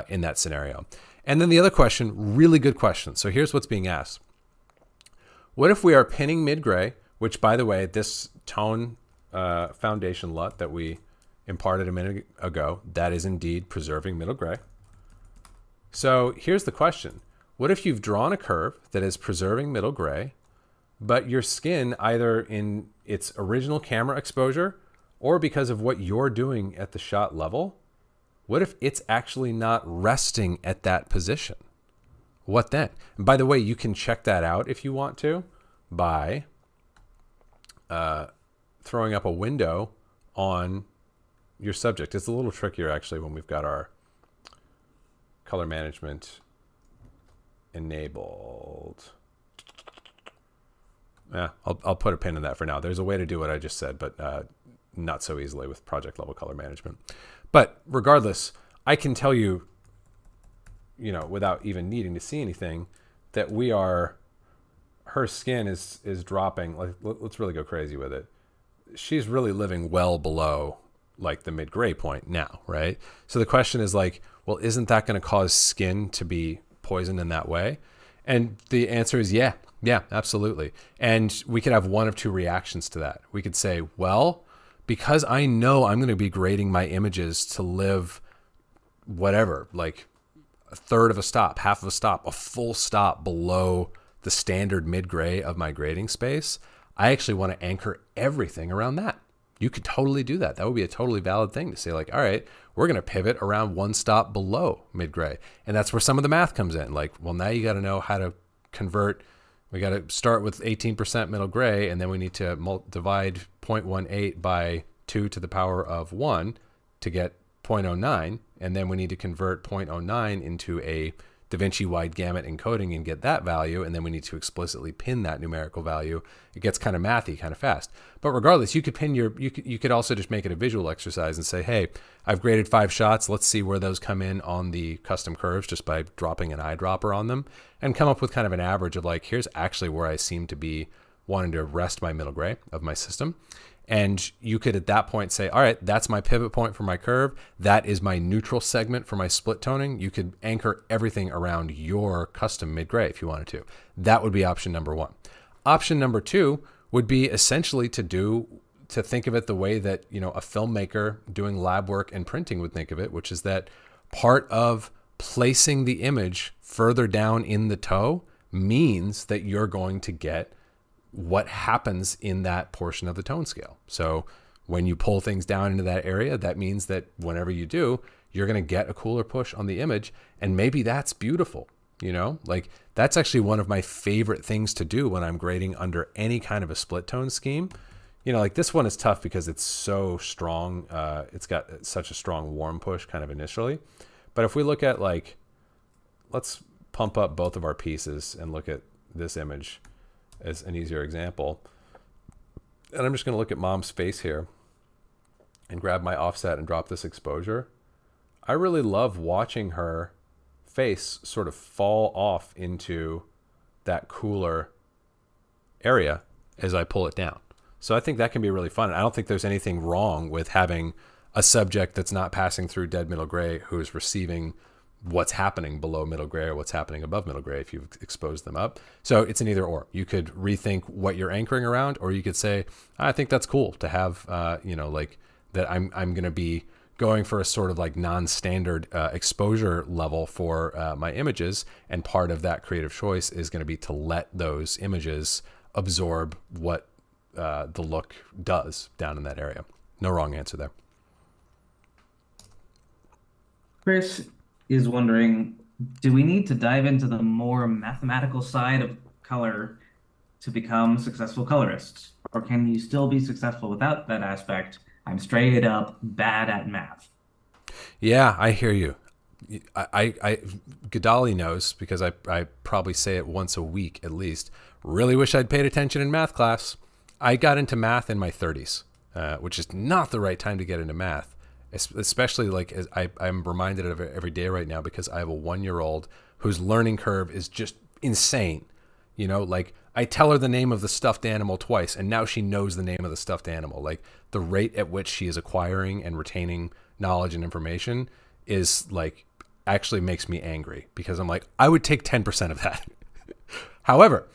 in that scenario. And then the other question, really good question. So here's what's being asked. What if we are pinning mid-gray, which, by the way, this tone foundation LUT that we imparted a minute ago, that is indeed preserving middle gray. So here's the question. What if you've drawn a curve that is preserving middle gray, but your skin, either in its original camera exposure or because of what you're doing at the shot level, what if it's actually not resting at that position? What then? And by the way, you can check that out if you want to by throwing up a window on your subject. It's a little trickier actually when we've got our color management enabled. Yeah, I'll put a pin in that for now. There's a way to do what I just said, but not so easily with project level color management. But regardless, I can tell you, without even needing to see anything, that her skin is dropping. Like, let's really go crazy with it. She's really living well below like the mid-gray point now, right? So the question is like, well, isn't that going to cause skin to be poisoned in that way? And the answer is yeah, absolutely. And we could have one of two reactions to that. We could say, well, because I know I'm going to be grading my images to live whatever, like a third of a stop, half of a stop, a full stop below the standard mid-gray of my grading space, I actually want to anchor everything around that. You could totally do that. That would be a totally valid thing to say like, all right, we're going to pivot around one stop below mid-gray. And that's where some of the math comes in. Like, well, now you got to know how to convert. We got to start with 18% middle gray, and then we need to divide 0.18 by 2 to the power of 1 to get 0.09. And then we need to convert 0.09 into a DaVinci wide gamut encoding and get that value, and then we need to explicitly pin that numerical value. It gets kind of mathy, kind of fast. But regardless, you could pin you could also just make it a visual exercise and say, hey, I've graded 5 shots. Let's see where those come in on the custom curves just by dropping an eyedropper on them, and come up with kind of an average of like, here's actually where I seem to be wanting to rest my middle gray of my system. And you could at that point say, all right, that's my pivot point for my curve. That is my neutral segment for my split toning. You could anchor everything around your custom mid-gray if you wanted to. That would be option number 1. Option number 2 would be essentially to think of it the way that, a filmmaker doing lab work and printing would think of it, which is that part of placing the image further down in the toe means that you're going to get what happens in that portion of the tone scale. So When you pull things down into that area, that means that whenever you do, you're going to get a cooler push on the image. And maybe that's beautiful. Like that's actually one of my favorite things to do when I'm grading under any kind of a split tone scheme. Like this one is tough because it's so strong. It's got such a strong warm push kind of initially. But if we look at let's pump up both of our pieces and look at this image as an easier example. And I'm just going to look at mom's face here and grab my offset and drop this exposure. I really love watching her face sort of fall off into that cooler area as I pull it down. So I think that can be really fun. And I don't think there's anything wrong with having a subject that's not passing through dead middle gray who is receiving what's happening below middle gray or what's happening above middle gray if you've exposed them up. So it's an either or. You could rethink what you're anchoring around, or you could say, I think that's cool to have, like that I'm going to be going for a sort of like non-standard exposure level for my images. And part of that creative choice is going to be to let those images absorb what the look does down in that area. No wrong answer there. Chris is wondering, do we need to dive into the more mathematical side of color to become successful colorists? Or can you still be successful without that aspect? I'm straight up bad at math. Yeah, I hear you. Gadali knows, because I probably say it once a week at least. Really wish I'd paid attention in math class. I got into math in my 30s, which is not the right time to get into math. Especially like as I'm reminded of it every day right now, because I have a 1-year-old whose learning curve is just insane. Like I tell her the name of the stuffed animal twice and now she knows the name of the stuffed animal. Like the rate at which she is acquiring and retaining knowledge and information is like actually makes me angry, because I'm like, I would take 10% of that. However,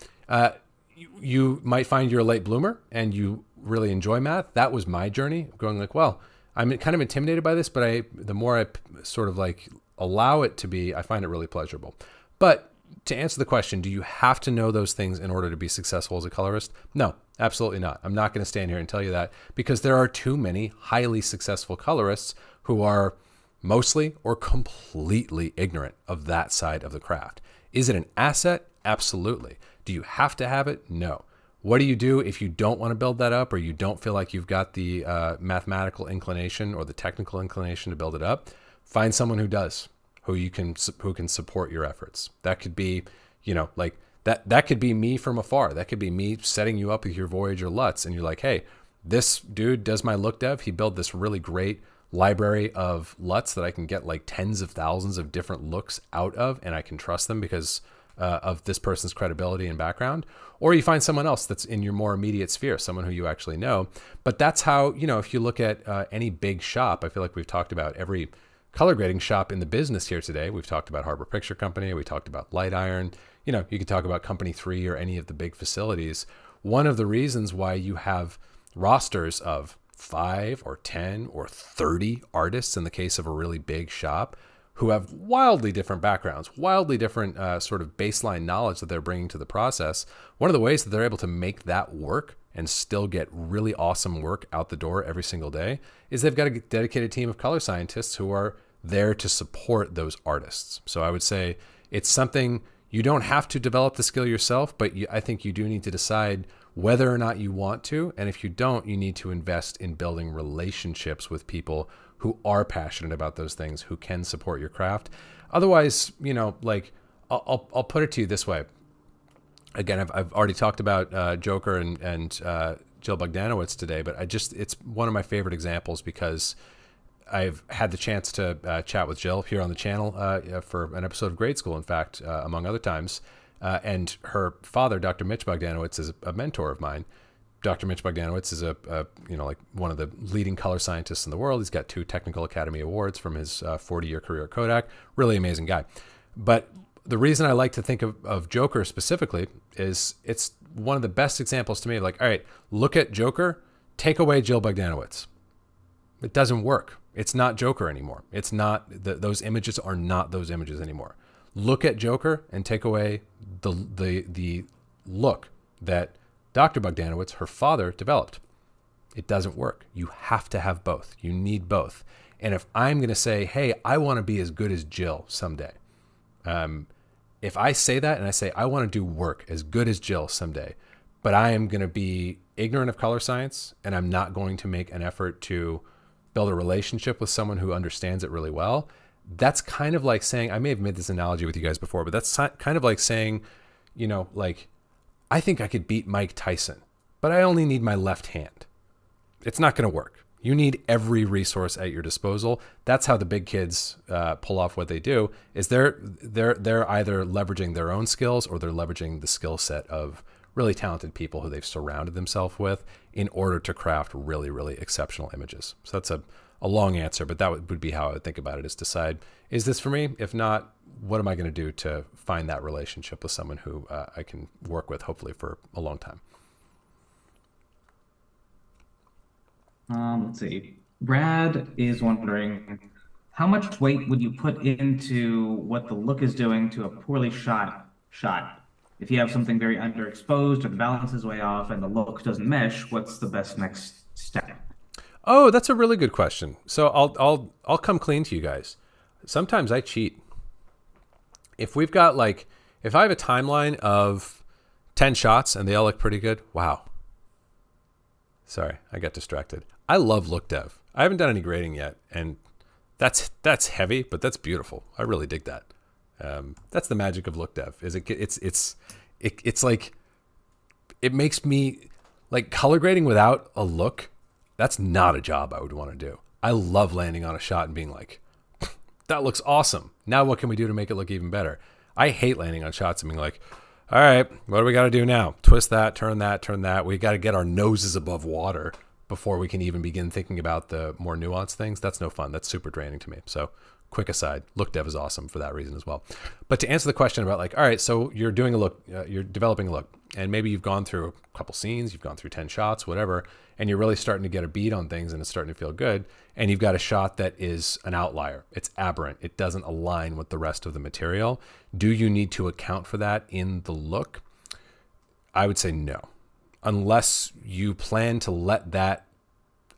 you might find you're a late bloomer and you really enjoy math. That was my journey, going like, well, I'm kind of intimidated by this, but the more I sort of like allow it to be, I find it really pleasurable. But to answer the question, do you have to know those things in order to be successful as a colorist? No, absolutely not. I'm not going to stand here and tell you that, because there are too many highly successful colorists who are mostly or completely ignorant of that side of the craft. Is it an asset? Absolutely. Do you have to have it? No. What do you do if you don't want to build that up, or you don't feel like you've got the mathematical inclination or the technical inclination to build it up? Find someone who does, who can support your efforts. That could be, like that could be me from afar. That could be me setting you up with your Voyager LUTs, and you're like, hey, this dude does my look dev. He built this really great library of LUTs that I can get like tens of thousands of different looks out of, and I can trust them because of this person's credibility and background. Or you find someone else that's in your more immediate sphere, someone who you actually know. But that's how, if you look at any big shop, I feel like we've talked about every color grading shop in the business here today. We've talked about Harbor Picture Company. We talked about Light Iron. You could talk about Company 3 or any of the big facilities. One of the reasons why you have rosters of 5 or 10 or 30 artists in the case of a really big shop who have wildly different backgrounds, wildly different sort of baseline knowledge that they're bringing to the process. One of the ways that they're able to make that work and still get really awesome work out the door every single day is they've got a dedicated team of color scientists who are there to support those artists. So I would say it's something you don't have to develop the skill yourself, but I think you do need to decide whether or not you want to. And if you don't, you need to invest in building relationships with people who are passionate about those things, who can support your craft. Otherwise, like I'll put it to you this way. Again, I've already talked about Joker and Jill Bogdanowicz today, but it's one of my favorite examples because I've had the chance to chat with Jill here on the channel for an episode of Grade School, in fact, among other times. And her father, Dr. Mitch Bogdanowicz, is a mentor of mine. Dr. Mitch Bogdanowicz is like one of the leading color scientists in the world. He's got 2 Technical Academy Awards from his 40-year career at Kodak. Really amazing guy. But the reason I like to think of Joker specifically is it's one of the best examples to me of like, all right, look at Joker, take away Jill Bogdanowicz. It doesn't work. It's not Joker anymore. It's not, those images are not those images anymore. Look at Joker and take away the look that Dr. Bogdanowicz, her father, developed. It doesn't work. You have to have both. You need both. And if I'm going to say, hey, I want to be as good as Jill someday, if I say that and I say, I want to do work as good as Jill someday, but I am going to be ignorant of color science and I'm not going to make an effort to build a relationship with someone who understands it really well, that's kind of like saying, I may have made this analogy with you guys before, but that's kind of like saying, you know, like, I think I could beat Mike Tyson, but I only need my left hand. It's not going to work. You need every resource at your disposal. That's how the big kids pull off what they do. Is they're either leveraging their own skills or they're leveraging the skill set of really talented people who they've surrounded themselves with in order to craft really, really exceptional images. So that's a long answer, but that would be how I would think about it: is decide, is this for me? If not, what am I going to do to find that relationship with someone who I can work with, hopefully for a long time? Let's see. Brad is wondering, how much weight would you put into what the look is doing to a poorly shot? If you have something very underexposed or the balance is way off and the look doesn't mesh, what's the best next step? Oh, that's a really good question. So I'll come clean to you guys. Sometimes I cheat. If we've got if I have a timeline of 10 shots and they all look pretty good, wow. Sorry, I got distracted. I love look dev. I haven't done any grading yet, and that's heavy, but that's beautiful. I really dig that. That's the magic of look dev. Is it's like, it makes me like color grading without a look. That's not a job I would want to do. I love landing on a shot and being like, that looks awesome. Now what can we do to make it look even better? I hate landing on shots and being like, all right, what do we got to do now? Twist that, turn that, turn that. We got to get our noses above water before we can even begin thinking about the more nuanced things. That's no fun. That's super draining to me. So quick aside, look dev is awesome for that reason as well. But to answer the question about all right, so you're doing a look, you're developing a look, and maybe you've gone through a couple scenes, you've gone through 10 shots, whatever, and you're really starting to get a beat on things and it's starting to feel good. And you've got a shot that is an outlier. It's aberrant. It doesn't align with the rest of the material. Do you need to account for that in the look? I would say no, unless you plan to let that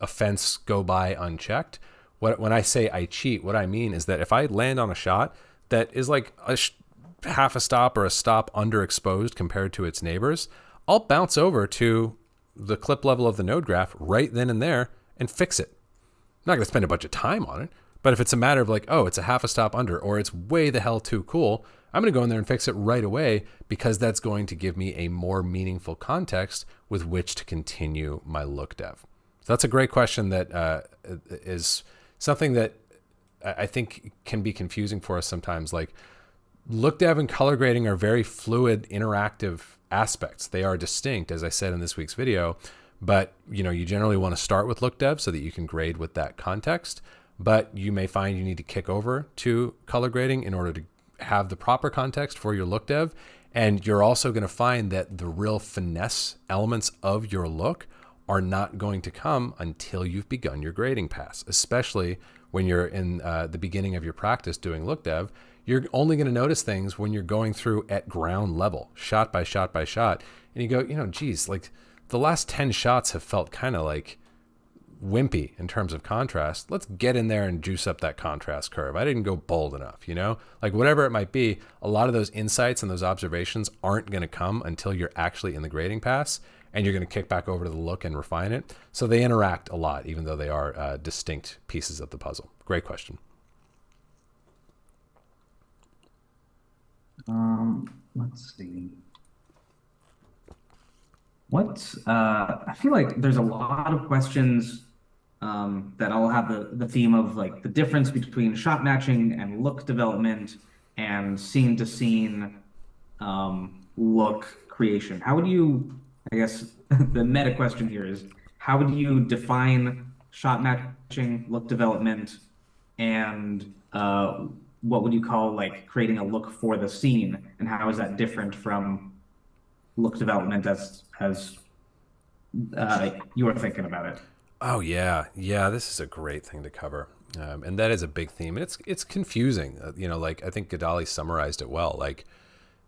offense go by unchecked. When I say I cheat, what I mean is that if I land on a shot that is like half a stop or a stop underexposed compared to its neighbors, I'll bounce over to the clip level of the node graph right then and there and fix it. I'm not going to spend a bunch of time on it, but if it's a matter of like, oh, it's a half a stop under, or it's way the hell too cool, I'm going to go in there and fix it right away, because that's going to give me a more meaningful context with which to continue my look dev. So that's a great question that is something that I think can be confusing for us sometimes. Like, look dev and color grading are very fluid, interactive aspects. They are distinct, as I said in this week's video, but you generally want to start with look dev so that you can grade with that context. But you may find you need to kick over to color grading in order to have the proper context for your look dev. And you're also going to find that the real finesse elements of your look are not going to come until you've begun your grading pass, especially when you're in the beginning of your practice doing look dev. You're only going to notice things when you're going through at ground level, shot by shot by shot. And you go, geez, like the last 10 shots have felt kind of like wimpy in terms of contrast. Let's get in there and juice up that contrast curve. I didn't go bold enough, like whatever it might be. A lot of those insights and those observations aren't going to come until you're actually in the grading pass, and you're going to kick back over to the look and refine it. So they interact a lot, even though they are distinct pieces of the puzzle. Great question. Let's see. I feel like there's a lot of questions that all have the theme of like the difference between shot matching and look development and scene to scene look creation. How would you, I guess the meta question here is, how would you define shot matching, look development, and what would you call like creating a look for the scene, and how is that different from look development as you were thinking about it? Oh yeah, this is a great thing to cover, and that is a big theme, and it's confusing. Like I think Gadali summarized it well. Like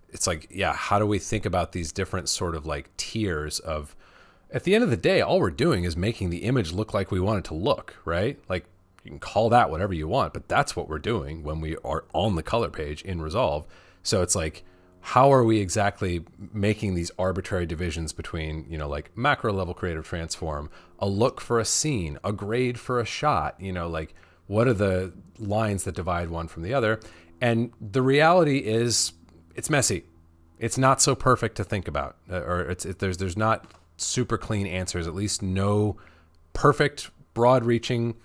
it's like, yeah, how do we think about these different sort of like tiers of At the end of the day, all we're doing is making the image look like we want it to look, right? Like you can call that whatever you want, but that's what we're doing when we are on the color page in Resolve. So it's like, how are we exactly making these arbitrary divisions between, like macro level creative transform, a look for a scene, a grade for a shot, like what are the lines that divide one from the other? And the reality is it's messy. It's not so perfect to think about, or there's not super clean answers, at least no perfect, broad reaching,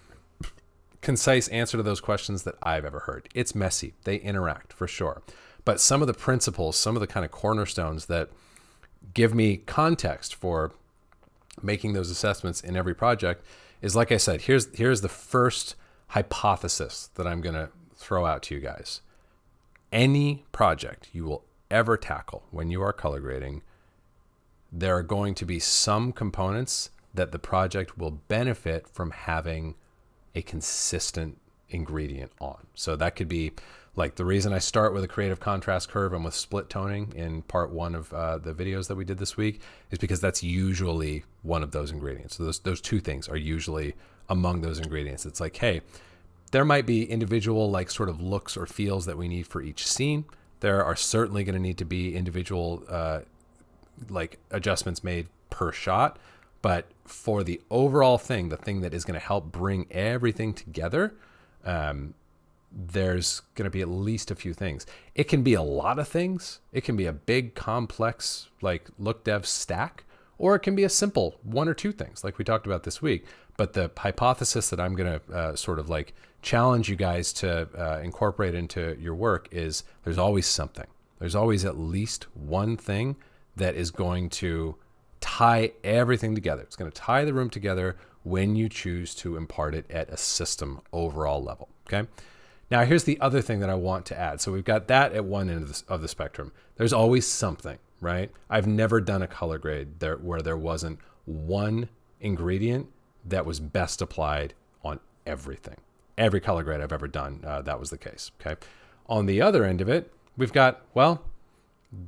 concise answer to those questions that I've ever heard. It's messy. They interact for sure. But some of the principles, some of the kind of cornerstones that give me context for making those assessments in every project is, like I said, here's the first hypothesis that I'm going to throw out to you guys. Any project you will ever tackle when you are color grading, there are going to be some components that the project will benefit from having a consistent ingredient on. So that could be like the reason I start with a creative contrast curve and with split toning in part 1 of the videos that we did this week is because that's usually one of those ingredients. So those two things are usually among those ingredients. It's like, hey, there might be individual like sort of looks or feels that we need for each scene. There are certainly going to need to be individual like adjustments made per shot. But for the overall thing, the thing that is going to help bring everything together, there's going to be at least a few things. It can be a lot of things. It can be a big, complex, like look dev stack, or it can be a simple 1 or 2 things like we talked about this week. But the hypothesis that I'm going to sort of like challenge you guys to incorporate into your work is there's always something. There's always at least one thing that is going to tie everything together. It's going to tie the room together when you choose to impart it at a system overall level. Okay. Now, here's the other thing that I want to add. So we've got that at one end of the spectrum. There's always something, right? I've never done a color grade where there wasn't one ingredient that was best applied on everything. Every color grade I've ever done, that was the case. Okay. On the other end of it, we've got, well,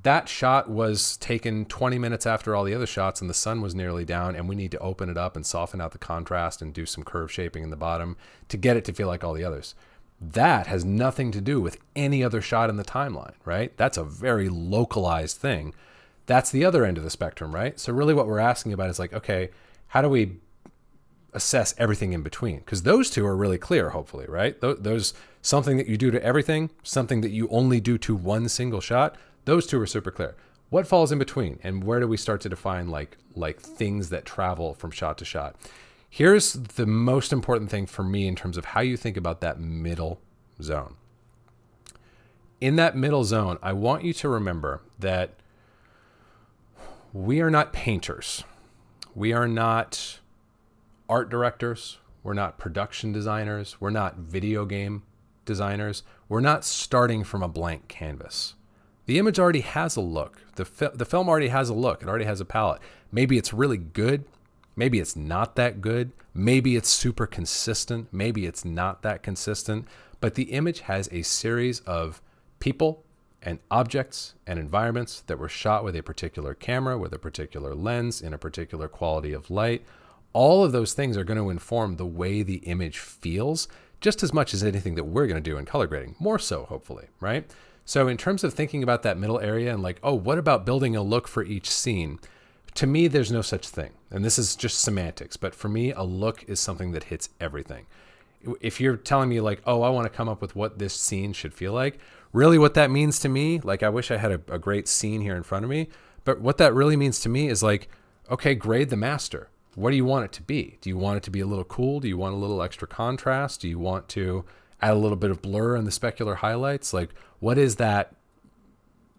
that shot was taken 20 minutes after all the other shots and the sun was nearly down, and we need to open it up and soften out the contrast and do some curve shaping in the bottom to get it to feel like all the others. That has nothing to do with any other shot in the timeline, right? That's a very localized thing. That's the other end of the spectrum, right? So really what we're asking about is like, okay, how do we assess everything in between? Because those two are really clear, hopefully, right? Those something that you do to everything, something that you only do to one single shot. Those two are super clear. What falls in between, and where do we start to define like things that travel from shot to shot? Here's the most important thing for me in terms of how you think about that middle zone. In that middle zone, I want you to remember that we are not painters. We are not art directors. We're not production designers. We're not video game designers. We're not starting from a blank canvas. The image already has a look. The film already has a look. It already has a palette. Maybe it's really good. Maybe it's not that good. Maybe it's super consistent. Maybe it's not that consistent. But the image has a series of people and objects and environments that were shot with a particular camera, with a particular lens, in a particular quality of light. All of those things are going to inform the way the image feels just as much as anything that we're going to do in color grading. More so, hopefully, right? So in terms of thinking about that middle area and like, oh, what about building a look for each scene? To me, there's no such thing. And this is just semantics. But for me, a look is something that hits everything. If you're telling me like, oh, I want to come up with what this scene should feel like, really what that means to me, like I wish I had a great scene here in front of me. But what that really means to me is like, okay, grade the master. What do you want it to be? Do you want it to be a little cool? Do you want a little extra contrast? Do you want to add a little bit of blur in the specular highlights? Like, what is that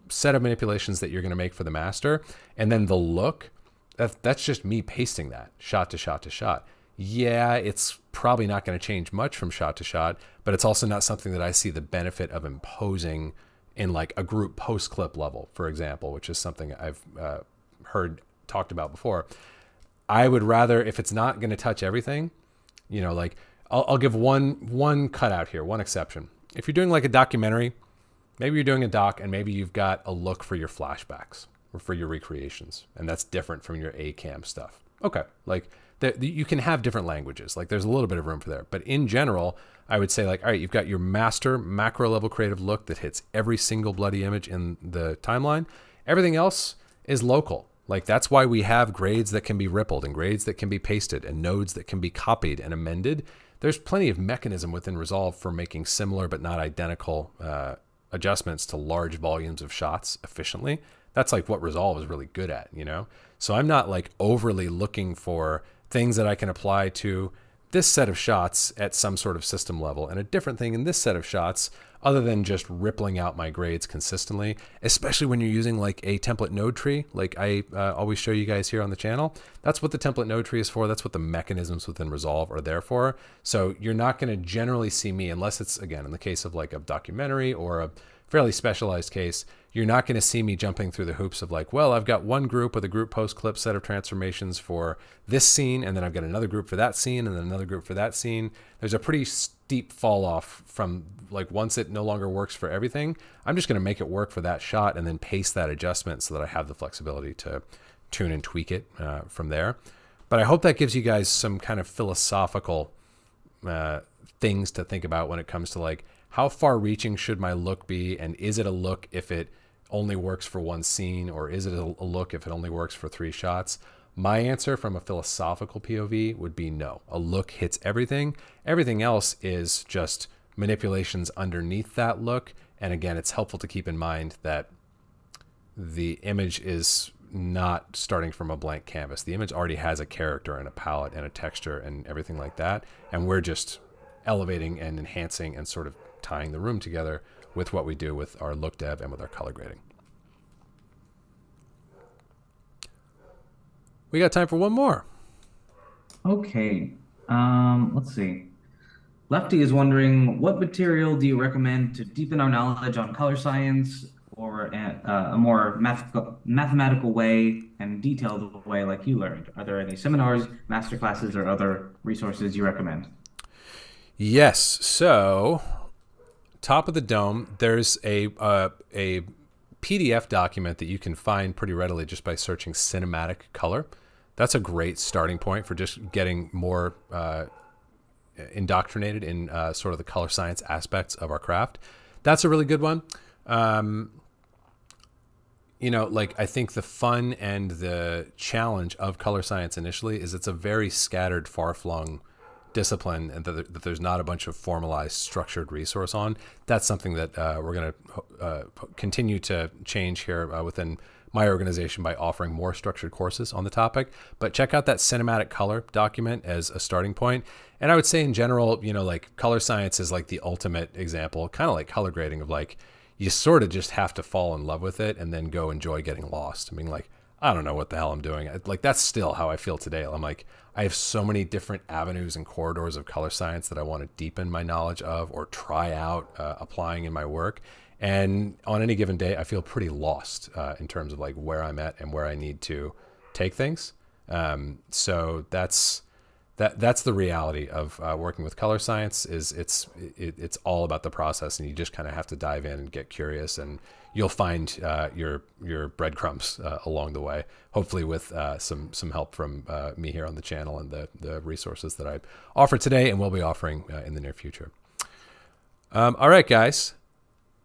set of manipulations that you're going to make for the master? And then the look, that's just me pasting that shot to shot to shot. Yeah, it's probably not going to change much from shot to shot, but it's also not something that I see the benefit of imposing in like a group post clip level, for example, which is something I've heard talked about before. I would rather, if it's not going to touch everything, like I'll give one cutout here, one exception. If you're doing like a documentary, maybe you're doing a doc and maybe you've got a look for your flashbacks or for your recreations, and that's different from your A-cam stuff. Okay. Like you can have different languages. Like there's a little bit of room for there. But in general, I would say like, all right, you've got your master macro level creative look that hits every single bloody image in the timeline. Everything else is local. Like that's why we have grades that can be rippled and grades that can be pasted and nodes that can be copied and amended. There's plenty of mechanism within Resolve for making similar but not identical adjustments to large volumes of shots efficiently. That's like what Resolve is really good at, you know? So I'm not like overly looking for things that I can apply to this set of shots at some sort of system level and a different thing in this set of shots other than just rippling out my grades consistently, especially when you're using like a template node tree, like I always show you guys here on the channel. That's what the template node tree is for. That's what the mechanisms within Resolve are there for. So you're not going to generally see me, unless it's, again, in the case of like a documentary or a fairly specialized case, you're not going to see me jumping through the hoops of like, well, I've got one group with a group post clip set of transformations for this scene, and then I've got another group for that scene, and then another group for that scene. There's a pretty steep fall off from like once it no longer works for everything, I'm just going to make it work for that shot and then paste that adjustment so that I have the flexibility to tune and tweak it from there. But I hope that gives you guys some kind of philosophical things to think about when it comes to like, how far reaching should my look be? And is it a look if it only works for one scene, or is it a look if it only works for 3 shots? My answer from a philosophical POV would be no. A look hits everything. Everything else is just manipulations underneath that look. And again, it's helpful to keep in mind that the image is not starting from a blank canvas. The image already has a character and a palette and a texture and everything like that. And we're just elevating and enhancing and sort of tying the room together with what we do with our look dev and with our color grading. We got time for one more. Okay. Let's see. Lefty is wondering, what material do you recommend to deepen our knowledge on color science, or a more mathematical way and detailed way like you learned? Are there any seminars, masterclasses, or other resources you recommend? Yes. So, top of the dome, there's a PDF document that you can find pretty readily just by searching cinematic color. That's a great starting point for just getting more indoctrinated in sort of the color science aspects of our craft. That's a really good one. You know, like I think the fun and the challenge of color science initially is it's a very scattered, far-flung discipline, and that there's not a bunch of formalized, structured resource on. That's something that we're going to continue to change here within my organization by offering more structured courses on the topic. But check out that cinematic color document as a starting point. And I would say in general, you know, like color science is like the ultimate example, kind of like color grading, of like, you sort of just have to fall in love with it and then go enjoy getting lost. I mean, like, I don't know what the hell I'm doing. Like, that's still how I feel today. I'm like, I have so many different avenues and corridors of color science that I want to deepen my knowledge of or try out applying in my work. And on any given day, I feel pretty lost in terms of like where I'm at and where I need to take things. So that's the reality of working with color science. Is it's all about the process, and you just kind of have to dive in and get curious, and you'll find your breadcrumbs along the way. Hopefully, with some help from me here on the channel and the resources that I offer today and will be offering in the near future. All right, guys,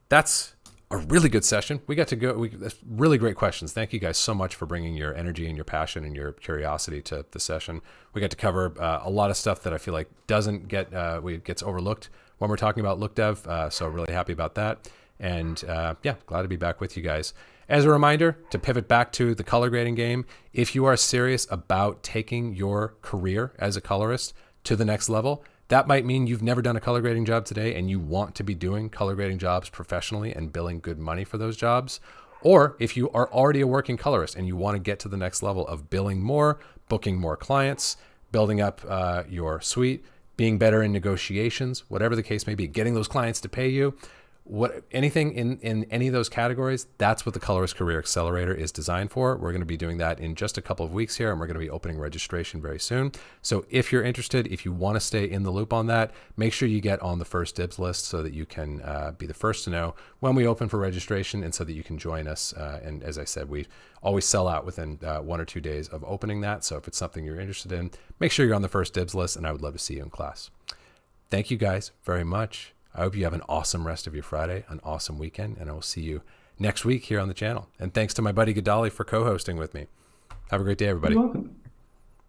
that's a really good session. We got to go. Really great questions. Thank you guys so much for bringing your energy and your passion and your curiosity to the session. We got to cover a lot of stuff that I feel like gets overlooked when we're talking about look dev. So really happy about that. And yeah, glad to be back with you guys. As a reminder, to pivot back to the color grading game, if you are serious about taking your career as a colorist to the next level, that might mean you've never done a color grading job today and you want to be doing color grading jobs professionally and billing good money for those jobs. Or if you are already a working colorist and you want to get to the next level of billing more, booking more clients, building up your suite, being better in negotiations, whatever the case may be, getting those clients to pay you, anything in any of those categories, that's what the Colorist Career Accelerator is designed for. We're going to be doing that in just a couple of weeks here, and we're going to be opening registration very soon. So if you're interested, if you want to stay in the loop on that, make sure you get on the first dibs list so that you can be the first to know when we open for registration, and so that you can join us. And as I said, we always sell out within 1 or 2 days of opening that. So if it's something you're interested in, make sure you're on the first dibs list, and I would love to see you in class. Thank you guys very much. I hope you have an awesome rest of your Friday, an awesome weekend, and I will see you next week here on the channel. And thanks to my buddy Gadali for co-hosting with me. Have a great day, everybody. You're welcome.